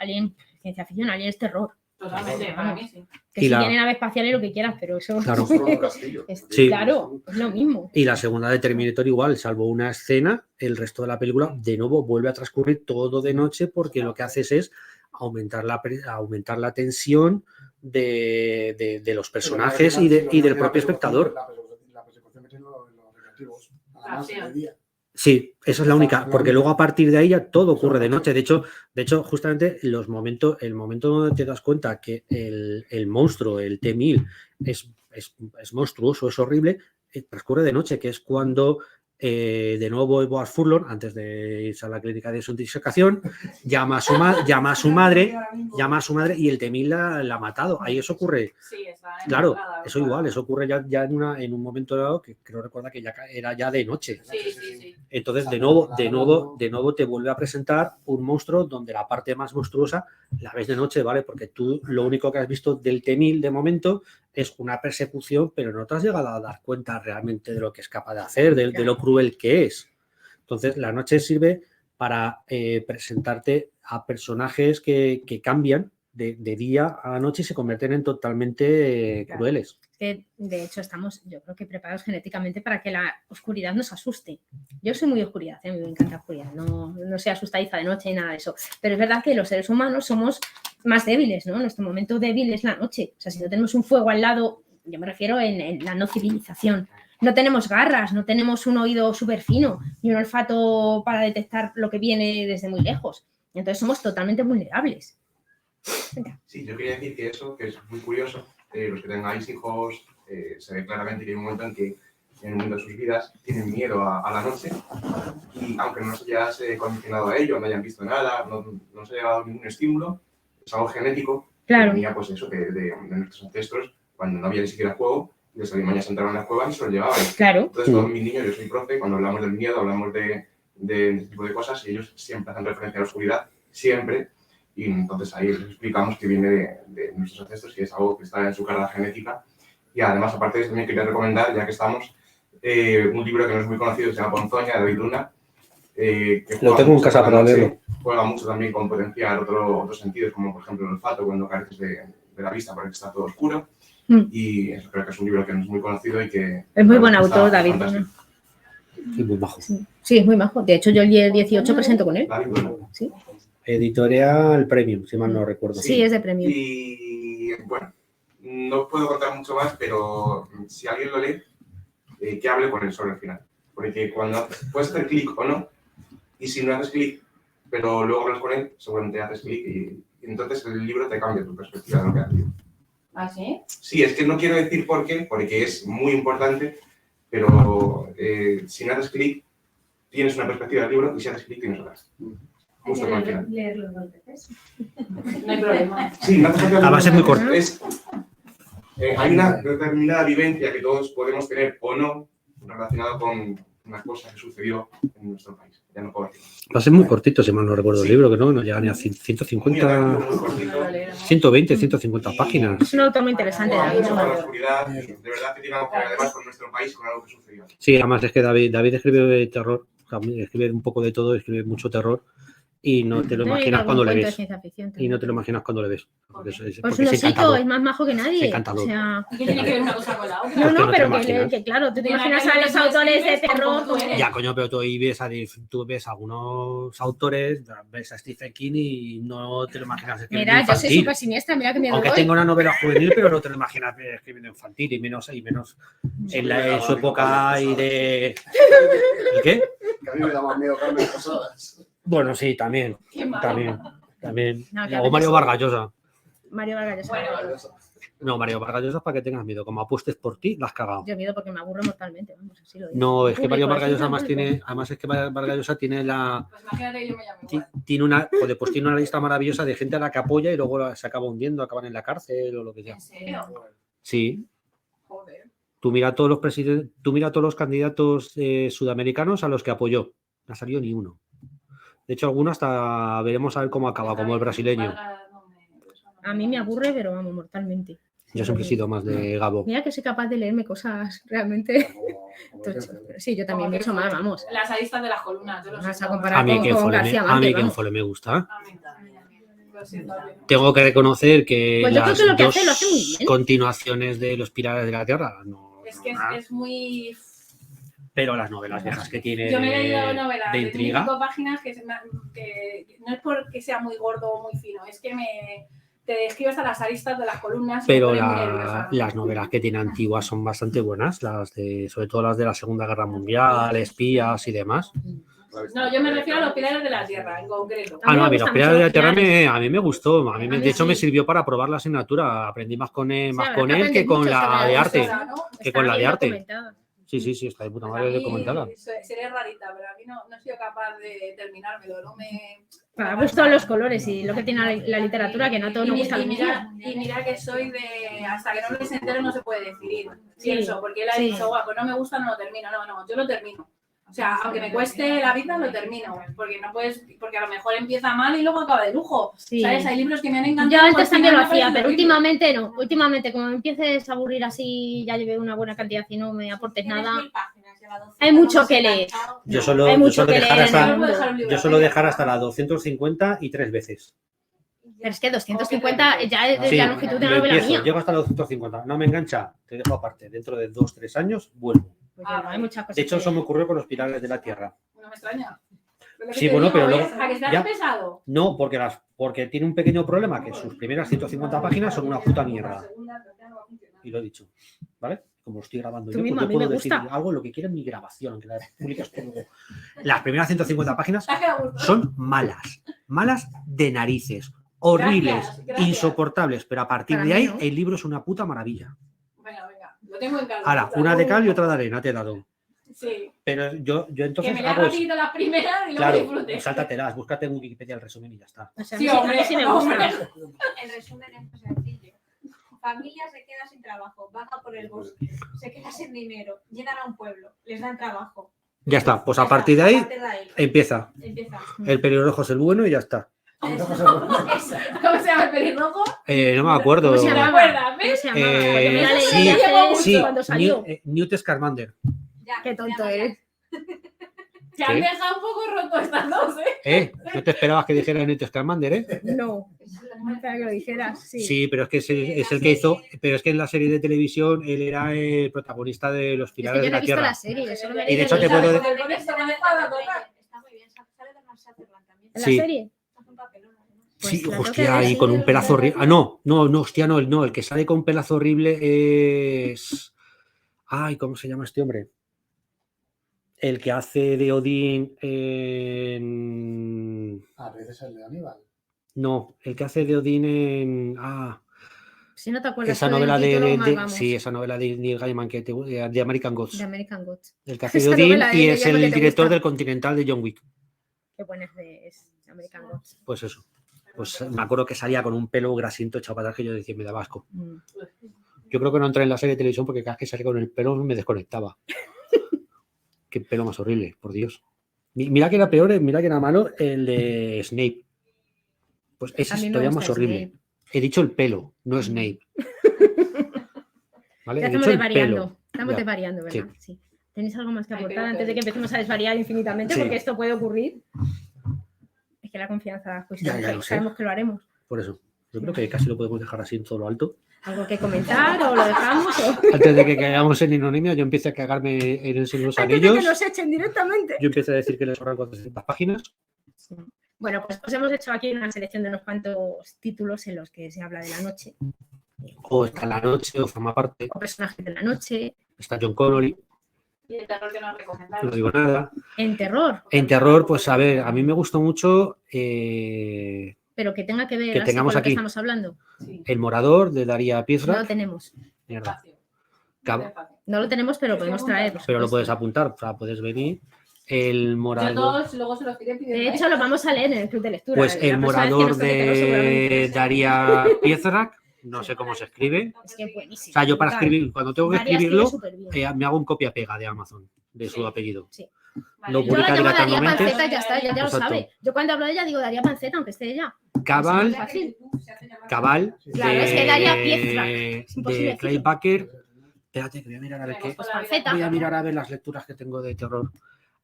ciencia ficción, Alien es terror. Totalmente, para mí sí. Que Y si la- tiene nave espacial y lo que quieras, pero eso Claro. Monstruo en un castillo. es, Sí. claro, es lo mismo. Y la segunda de Terminator igual, salvo una escena, el resto de la película de nuevo vuelve a transcurrir todo de noche porque lo que haces es aumentar la tensión de los personajes y del propio espectador. La persecución que tienen los recreativos. Además, de día. Sí, esa es la única, porque luego a partir de ahí ya todo ocurre de noche. De hecho, justamente el momento donde te das cuenta que el monstruo, el T-1000, es monstruoso, es horrible, transcurre de noche, que es cuando de nuevo Boaz Furlong, antes de irse a la clínica de desintoxicación, llama a su madre y el Temil la ha matado. Ahí eso ocurre. Sí, está Claro, enamorada, eso igual, eso ocurre ya en un momento dado que creo recuerda que ya era ya de noche. Sí. Entonces, de nuevo te vuelve a presentar un monstruo donde la parte más monstruosa la ves de noche, ¿vale? Porque tú lo único que has visto del Temil de momento es una persecución, pero no te has llegado a dar cuenta realmente de lo que es capaz de hacer, de lo cruel que es. Entonces, la noche sirve para presentarte a personajes que cambian de día a la noche y se convierten en totalmente crueles. Que de hecho estamos, yo creo que preparados genéticamente para que la oscuridad nos asuste. Yo soy muy oscuridad, a mí me encanta la oscuridad, no soy asustadiza de noche y nada de eso. Pero es verdad que los seres humanos somos más débiles, ¿no? Nuestro momento débil es la noche. O sea, si no tenemos un fuego al lado, yo me refiero en la no civilización. No tenemos garras, no tenemos un oído súper fino ni un olfato para detectar lo que viene desde muy lejos. Entonces somos totalmente vulnerables. Venga. Sí, yo quería decir que eso, que es muy curioso, los que tengáis hijos, se ve claramente que hay un momento en que en un momento de sus vidas tienen miedo a la noche y aunque no se haya condicionado a ello, no hayan visto nada, no se haya dado ningún estímulo, es algo genético. Claro. Que venía pues eso de nuestros ancestros, cuando no había ni siquiera juego, los alimañas entraban en las cuevas y se los llevaban. Claro. Entonces todos mis niños, yo soy profe, cuando hablamos del miedo, hablamos de este tipo de cosas y ellos siempre hacen referencia a la oscuridad, siempre. Y entonces ahí les explicamos que viene de nuestros ancestros y es algo que está en su carga genética. Y además, aparte de eso, también quería recomendar, ya que estamos, un libro que no es muy conocido, se llama Ponzoña, de David Luna. Que lo tengo en casa para leerlo. Juega mucho también con potenciar otros sentidos, como por ejemplo el olfato, cuando careces de la vista porque está todo oscuro. Y eso creo que es un libro que no es muy conocido y que... Es muy buen autor, David. Y muy majo. Sí, es muy majo. De hecho, yo el día 18 presento con él. Sí. Editorial Premium, si mal no recuerdo. Sí, es de Premium. Y bueno, no puedo contar mucho más, pero si alguien lo lee, que hable con él sobre el final. Porque cuando puedes hacer clic o no, y si no haces clic, pero luego hablas con él, seguramente haces clic y entonces el libro te cambia tu perspectiva de lo que has leído. ¿Ah, sí? Sí, es que no quiero decir por qué, porque es muy importante, pero si no haces clic, tienes una perspectiva del libro y si haces clic, tienes otra. Justo con el final. Leerlo dos veces. No hay problema. Sí, no hace falta. Además es muy corto. Hay una determinada vivencia que todos podemos tener o no relacionada con una cosa que sucedió en nuestro país. Ya no puedo decir. Va a ser muy cortito, si mal no recuerdo el libro, que no llega ni a 150, 120, 150 páginas. Es un autor muy interesante, David. Con la oscuridad, de verdad que tiene algo que ver además con nuestro país, con algo que sucedió. Sí, además es que David escribe terror, escribe un poco de todo, escribe mucho terror. Y no te lo imaginas cuando le ves. Y no te lo imaginas cuando le ves. Porque pues un osito es más majo que nadie. O sea, ¿Qué tiene que ver una cosa con la otra? No, pero que claro, tú te imaginas a los autores de terror. Ya, coño, pero tú ahí tú ves a algunos autores, ves a Stephen King y no te lo imaginas escribiendo infantil. Mira, yo soy súper siniestra, mira que me aunque tenga una novela juvenil, pero no te lo imaginas escribiendo infantil y menos en su época y de... ¿Y qué? Que a mí me da más miedo Carmen Posadas. Bueno, sí, también. No, o Mario Vargas Llosa. Mario Vargas Llosa. No, Mario Vargas Llosa es para que tengas miedo. Como apuestes por ti, la has cagado. Yo miedo porque me aburro mortalmente. Vamos, así lo digo. No, es que Mario Vargas Llosa además es que Vargas Llosa tiene la... Pues imagínate que yo me llamo igual. Tiene una lista maravillosa de gente a la que apoya y luego se acaba hundiendo, acaban en la cárcel o lo que sea. ¿En serio? Sí. Joder. Tú mira a todos los candidatos sudamericanos a los que apoyó. No ha salido ni uno. De hecho, algunos hasta veremos a ver cómo acaba, como el brasileño. A mí me aburre, pero vamos, mortalmente. Yo siempre he sido más de Gabo. Mira que soy capaz de leerme cosas realmente tochas. Sí, yo también me he hecho mal, vamos. Las aristas de las columnas. Vas a comparar a mí con García Márquez, Ken Follett me gusta. A mí también. Tengo que reconocer que pues yo las creo que lo dos hace muy bien. continuaciones de Los Pilares de la Tierra es que es muy... Pero las novelas viejas que tiene yo me he leído novelas de intriga. 5 páginas que no es porque sea muy gordo o muy fino, es que te describe hasta las aristas de las columnas. Pero las novelas que tiene antiguas son bastante buenas, sobre todo las de la Segunda Guerra Mundial, espías y demás. No, yo me refiero a Los Pilares de la Tierra, en concreto. No, a mí Los Pilares de la Tierra a mí me gustó. De hecho, me sirvió para probar la asignatura. Aprendí más con él que con la de arte. Sí, está de puta Pues madre a mí documentada. seré rarita, pero a mí no he sido capaz de terminármelo. No me... Para gusto los colores y lo que tiene la literatura, que no a todos nos gusta lo mismo. Y mira que soy de... Hasta que no me entere no se puede decidir. Sí, Pienso, porque él ha sí. dicho, guau, pues no me gusta, no lo termino. No, yo lo termino. O sea, aunque me cueste la vida, lo termino. Porque no puedes... Porque a lo mejor empieza mal y luego acaba de lujo. Sí. ¿Sabes? Hay libros que me han encantado. Yo antes al también lo final me hacía, parecen pero horribles. últimamente no. Últimamente, como me empieces a aburrir así, ya llevé una buena cantidad y no me aportes nada. Hay mucho que leer. Yo solo, Hay yo mucho solo que dejar leer hasta, en el mundo. yo suelo dejar hasta la 250 y 3 veces. Pero es que 250 ya es de Sí, la longitud de lo una novela empiezo, mía. llego hasta la 250. No me engancha, te dejo aparte. Dentro de 2-3 años vuelvo. Pues hay muchas cosas. De hecho, que eso me leer. ocurrió con los Pilares de la Tierra. No me extraña. Pero Sí, que te bueno, digo, pero ¿ves? luego- ¿A que estás ya. pesado? No, porque tiene un pequeño problema, que sus primeras 150 páginas son una puta mierda. Y lo he dicho, ¿vale? Como lo estoy grabando Tú yo, misma, pues a mí yo puedo me decir gusta. algo lo que quiera en mi grabación, aunque la publicas como... Las primeras 150 páginas ¿Te has quedado a gusto? son malas, malas de narices, horribles, Gracias. insoportables, pero a partir Para de mí ahí no. el libro es una puta maravilla. Venga, lo tengo en calma. Ahora, una de cal y otra de arena te he dado. Sí. Pero yo Que entonces me lea hago eso. rapidito las primeras y luego Claro, disfrutes. sáltatelas, búscate en Wikipedia el resumen y ya está. O sea, Sí, a mí hombre, sí me gusta. hombre. El resumen es muy sencillo. Familia se queda sin trabajo, vaga por el bosque, se queda sin dinero, llegan a un pueblo, les dan trabajo. Ya está, pues Ya a está, partir de a ahí partir de ahí empieza. empieza. El pelirrojo es el bueno y ya está. ¿Cómo se llama el pelirrojo? No me acuerdo. ¿Cómo se ¿Te llamaba? acuerdas? ¿Cómo ¿Ves? se llamaba? Yo me la leí sí, hace sí, cuando salió. Newt Scamander. Ya, Qué tonto ya, eres. Se han ¿Qué? dejado un poco roto estas dos, ¿eh? No te esperabas que dijera Newt Scamander, ¿eh? No. No esperaba que lo dijeras. Sí. Sí, pero es que es el que hizo. Pero es que en la serie de televisión él era el protagonista de Los Es que Pilares yo de no he la visto Tierra. la serie, solo me Y leí de el hecho te libro. puedo Con el esto con espada, total. Está muy bien, sale de Mark Sutherland también. ¿En Sí. la serie? Hace un papelón, además. Pues Sí, la tengo que hostia, ver, y sí. con un pelazo horrible. Ah, no, hostia, no, el que sale con pelazo horrible es. Ay, ¿cómo se llama este hombre? El que hace de Odín en. A veces el de Aníbal. No, el que hace de Odín en. Si no te acuerdas Esa tú del novela título, mal vamos. sí, esa novela de Neil Gaiman que de American Gods. De American Gods. El que hace de Esa Odín novela, y ya es porque el te director gusta. del Continental de John Wick. Qué buena es American Gods. Pues eso. Pues me acuerdo que salía con un pelo grasiento echado para atrás que yo decía, me daba asco. Mm. Yo creo que no entré en la serie de televisión porque cada vez que salía con el pelo me desconectaba. Qué pelo más horrible, por Dios. Mira que era peor, mira que era malo el de Snape. Pues ese A mí es me todavía gusta más horrible. Snape. He dicho el pelo, no Snape. ¿Vale? Ya He estamos dicho el desvariando. pelo. Estamos Ya. desvariando, ¿verdad? Sí. ¿Tenéis algo más que Ay, aportar pero antes de que empecemos a desvariar infinitamente? Sí. Porque esto puede ocurrir. Es que la confianza, pues Ya lo sé. sabemos que lo haremos. Por eso. Yo creo que casi lo podemos dejar así en todo lo alto. ¿Algo que comentar o lo dejamos? O... Antes de que caigamos en ironía, yo empiezo a cagarme en el Señor de los Antes de que Anillos. nos echen directamente. Yo empiezo a decir que le sobran 400 páginas. Sí. Bueno, pues os hemos hecho aquí una selección de unos cuantos títulos en los que se habla de la noche. O está en la noche, o forma parte. O personajes de la noche. Está John Connolly, Y el terror que nos recomendaron. no digo nada. En terror. En terror, pues a ver, a mí me gustó mucho Pero que tenga que ver Que así tengamos con lo que aquí. estamos hablando. Sí. El Morador de Daria No lo Piesrak. tenemos. Mierda. Fácil. Cab- Fácil. No lo tenemos, pero lo podemos traer. por Pero lo supuesto. puedes apuntar, o sea, puedes venir. El Yo Morador. todos luego se los iré pidiendo. De hecho, lo vamos a leer en el club de lectura. Pues La El próxima vez que Morador nos toque terror, seguramente. de Daria Piesrak. No sé cómo se escribe. Es que es buenísimo. O sea, yo para Brutal. escribir, cuando tengo que Daria escribe escribirlo, superbién. me hago un copia-pega de Amazon, de su Sí. apellido. Vale, lo yo Yo la publica llamo Daría directamente. Panceta y ya está, ya lo Exacto. sabe. Yo cuando hablo de ella digo Daría Panceta, aunque esté ella. Cabal, Es fácil. Cabal, Claro, es que Daria Piesrak. Es imposible de Clay decirlo. Baker. Espérate, que voy a mirar a ver qué. Pues Panceta. Voy a mirar a ver las lecturas que tengo de terror.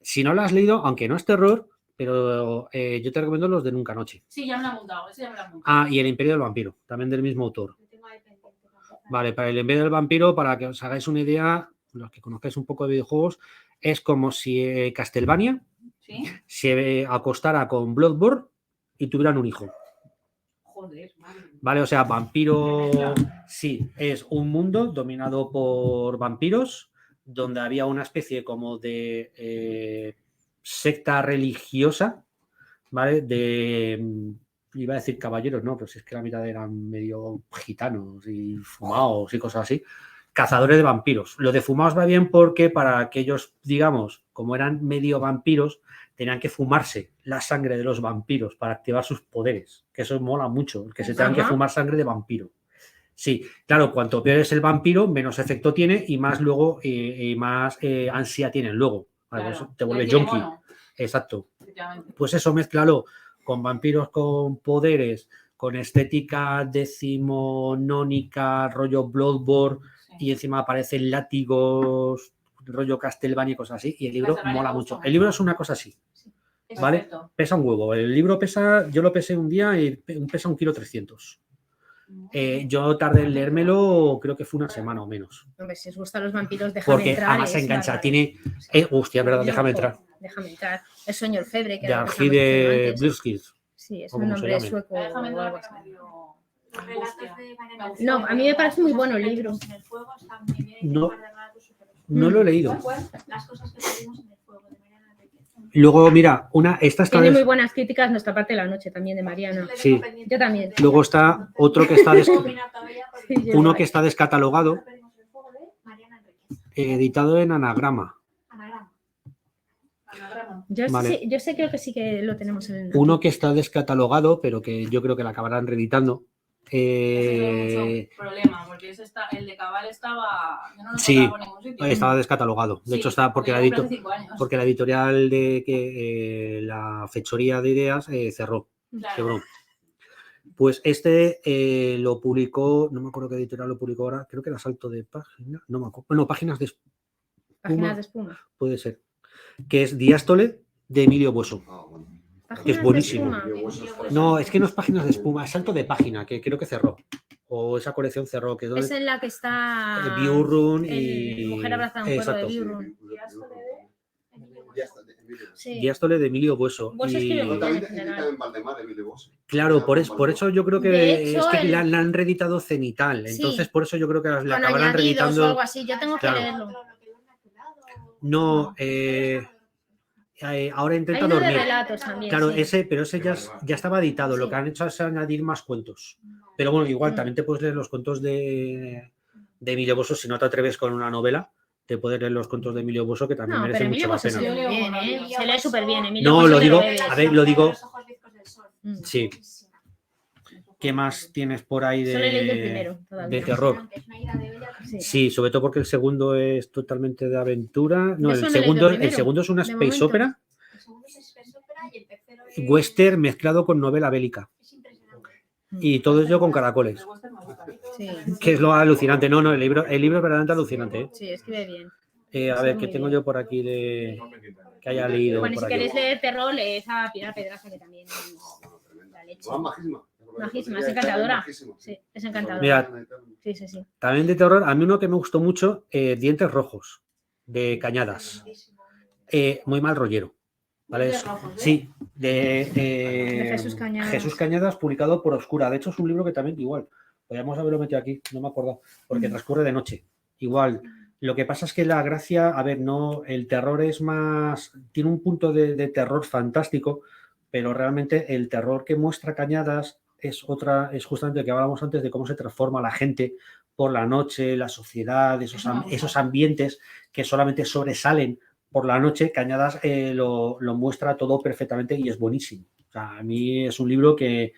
Si no las has leído, aunque no es terror, pero yo te recomiendo los de Nunca Noche. Sí, ya me lo he apuntado. Ese ya me lo he apuntado. Ah, y El Imperio del Vampiro, también del mismo autor. Lo tengo ahí pendiente para empezar. Vale, para El Imperio del Vampiro, para que os hagáis una idea, los que conozcáis un poco de videojuegos, es como si Castlevania ¿Sí? se acostara con Bloodborne y tuvieran un hijo. Joder, madre. Vale, o sea, vampiro, sí, es un mundo dominado por vampiros, donde había una especie como de secta religiosa, ¿vale? Iba a decir caballeros, no, pero si es que la mitad eran medio gitanos y fumados y cosas así, cazadores de vampiros. Lo de fumados va bien porque para aquellos, digamos, como eran medio vampiros, tenían que fumarse la sangre de los vampiros para activar sus poderes, que eso mola mucho, que se tengan que fumar sangre de vampiro. Sí, claro, cuanto peor es el vampiro, menos efecto tiene y más luego más ansia tienen luego. Claro, Claro, te vuelve tiene junkie. mono, Exacto. efectivamente. Pues eso, mézclalo con vampiros con poderes, con estética decimonónica, rollo Bloodborne, y encima aparecen látigos, rollo Castlevania y cosas así, y el libro Castlevania mola me gusta mucho. El libro es una cosa así, ¿vale? Perfecto. Pesa un huevo. El libro pesa, yo lo pesé un día y pesa 1,3 kg. Yo tardé en leérmelo, creo que fue una semana o menos. Hombre, si os gustan los vampiros, déjame Porque entrar. además se es engancha, bárbaro. tiene... hostia, es verdad, Coño, déjame ojo, entrar. Déjame entrar. El sueño orfebre, que De era lo que Argi estábamos diciendo de antes. Blueskis. Sí, es o un como se nombre llame. sueco Déjame o entrar algo porque así. me dio Los relatos angustia. de Mariana No, a mí me parece muy bueno el libro. En el fuego están muy bien, hay No. un par de relatos súper No lo he leído. Las cosas que pedimos en el fuego de Mariana Enríquez. Luego, mira, esta está... Tiene muy buenas críticas Nuestra parte de la noche también de Mariana. Sí. Yo también. Luego está otro que está... yo uno igual. que está descatalogado, Mariana Enríquez. editado en anagrama. Anagrama. Anagrama. Yo, Vale. sí, yo sé, creo que sí que lo tenemos en el... Uno que está descatalogado, pero que yo creo que la acabarán reeditando. Ese tuvo mucho problema, porque el de Cabal estaba... Yo no lo Sí, encontraba por ningún sitio. estaba descatalogado. De Sí, hecho, está porque yo la, lo compré hace 5 años. porque la editorial de que la fechoría de ideas cerró. Claro. Quebró. Pues este lo publicó, no me acuerdo qué editorial lo publicó ahora, creo que era Salto de Página, no me acuerdo. Bueno, Páginas de Espuma, Páginas de espuma. puede ser. Que es Diástole de Emilio Bueso. Que es Páginas de buenísimo. espuma. No, es que no es Páginas de Espuma, es Salto de Página, que creo que cerró. O esa colección cerró. Que Es en la que está... Biurrun el y... Mujer abrazada a un cuervo de Exacto. Biurrun. Sí. Diástole de Emilio Bueso. Bueso escribe muy bien en general. Claro, por eso yo creo que De hecho, es que la han reeditado cenital. Sí. Entonces, por eso yo creo que la Con acabarán añadidos o reeditando. algo así. Yo tengo que Claro. leerlo. No, ahora Hay intenta uno de dormir. relatos también. Claro, sí. pero ese ya estaba editado. Lo Sí. que han hecho es añadir más cuentos. Pero bueno, igual Mm. también te puedes leer los cuentos de Emilio Buoso. Si no te atreves con una novela, te puedes leer los cuentos de Emilio Buoso, que también No, pero merecen Emilio mucho la Buoso se pena. lee muy bien, ¿eh? Se lee súper bien. Emilio No, Buoso lo te digo, bebes. a ver, lo digo. Los ojos bizcos del sol. Sí. ¿Qué más tienes por ahí Solo he leído el de, primero, todavía. de terror? Es una ira de bella. Sí. Sí, sobre todo porque el segundo es totalmente de aventura. No, Yo solo el me he leído segundo, el el primero, segundo es una de space momento. opera, El segundo es space opera y el tercero es... western mezclado con novela bélica. Es impresionante. Y todo ello con caracoles, Sí, que es lo alucinante. No, el libro es verdaderamente alucinante. ¿eh? sí, escribe bien. A Sí, ver, muy ¿qué tengo bien. yo por aquí de que haya leído? Bueno, y por si aquí? queréis leer terror, leed a Pilar Pedraza, que también es la leche. Majísima, es encantadora. Sí, es encantadora. Mira, Sí, sí, sí. también de terror, a mí uno que me gustó mucho, Dientes Rojos, de Cañadas. Muy mal rollero. ¿Vale? Dientes Rojos, ¿eh? Sí, De Jesús Cañadas. Jesús Cañadas, publicado por Oscura. De hecho, es un libro que también igual. Podríamos haberlo metido aquí, no me acuerdo, porque transcurre de noche. Igual. Lo que pasa es que la gracia, a ver, no, el terror es más, tiene un punto de terror fantástico, pero realmente el terror que muestra Cañadas es justamente lo que hablábamos antes de cómo se transforma la gente por la noche, la sociedad, esos ambientes que solamente sobresalen por la noche. Cañadas lo muestra todo perfectamente y es buenísimo. O sea, a mí es un libro que,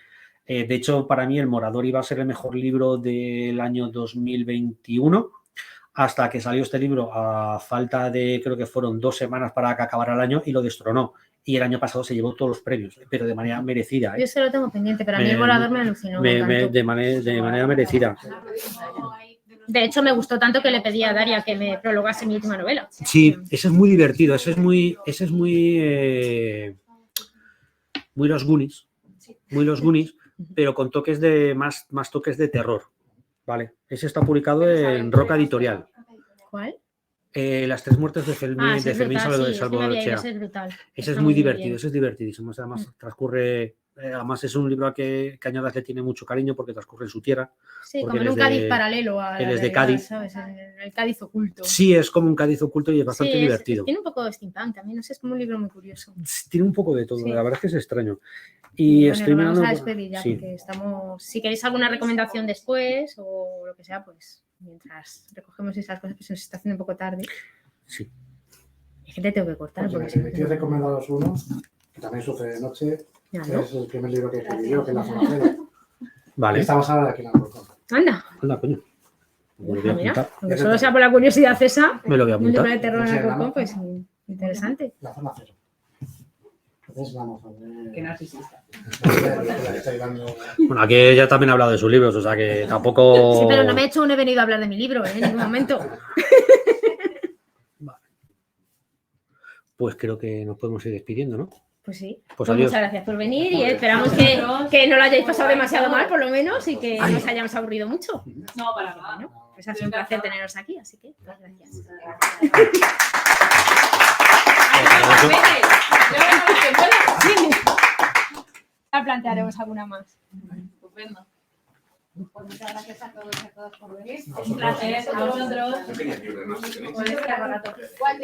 de hecho, para mí El Morador iba a ser el mejor libro del año 2021, hasta que salió este libro a falta de, creo que fueron 2 semanas para que acabara el año, y lo destronó. Y el año pasado se llevó todos los premios, pero de manera merecida. Yo se lo tengo pendiente, pero a mí el volador me alucinó. me encantó. De manera merecida. De hecho, me gustó tanto que le pedí a Daria que me prologase mi última novela. Sí, ese es muy divertido, ese es muy los Goonies, pero con toques de más toques de terror. Vale, ese está publicado en Roca Editorial. ¿Cuál? Las 3 muertes de Fermín, Sí, es brutal, sí, es que me había ido, Salvador. ese es brutal. Ese Está es muy bien. divertido, ese es divertidísimo. Además, transcurre. Además, es un libro a que Cañadas le tiene mucho cariño porque transcurre en su tierra. Sí, porque como en un Cádiz paralelo a él la es de realidad, Cádiz. ¿sabes? En el Cádiz oculto. Sí, es como un Cádiz oculto y es bastante Sí, divertido. Tiene un poco de steampunk también, no sé, es como un libro muy curioso. Tiene un poco de todo, Sí. la verdad es que es extraño. Y bueno, estoy nos vamos mirando. a despedir ya, Sí. porque estamos. Si queréis alguna recomendación después o lo que sea, pues mientras recogemos esas cosas, pues se nos está haciendo un poco tarde. Sí. Es que te tengo que cortar. Porque Porque me quiero recomendaros uno, que también sucede de noche, Ya, que ¿no? es el primer libro que escribí yo, que es La Zona Cero. Vale. Está basada aquí en Alcorcón. Anda. Anda, coño. Me lo voy a Mira, apuntar. aunque solo sea por la curiosidad esa, Me lo voy a un libro apuntar. de terror en ¿Cómo se llama? Alcorcón, pues interesante. La Zona Cero. Es la Amazon. Que narcisista. La que estáis dando. Bueno, aquí ella también ha hablado de sus libros, o sea que tampoco... Sí, pero no me he hecho, no he venido a hablar de mi libro, en ningún momento. Pues creo que nos podemos ir despidiendo, ¿no? Pues sí. Pues Pues adiós. muchas gracias por venir y esperamos que no lo hayáis pasado demasiado mal, por lo menos, y que no os hayamos aburrido mucho. No, para nada. Bueno, pues ha sido un placer teneros aquí, así que muchas gracias. Ya plantearemos alguna más. Estupendo. Pues muchas gracias a todos y a todas por venir. Un placer a vosotros. Pequeñas libros, no sé si tenéis. Pues, qué barato. ¿Cuál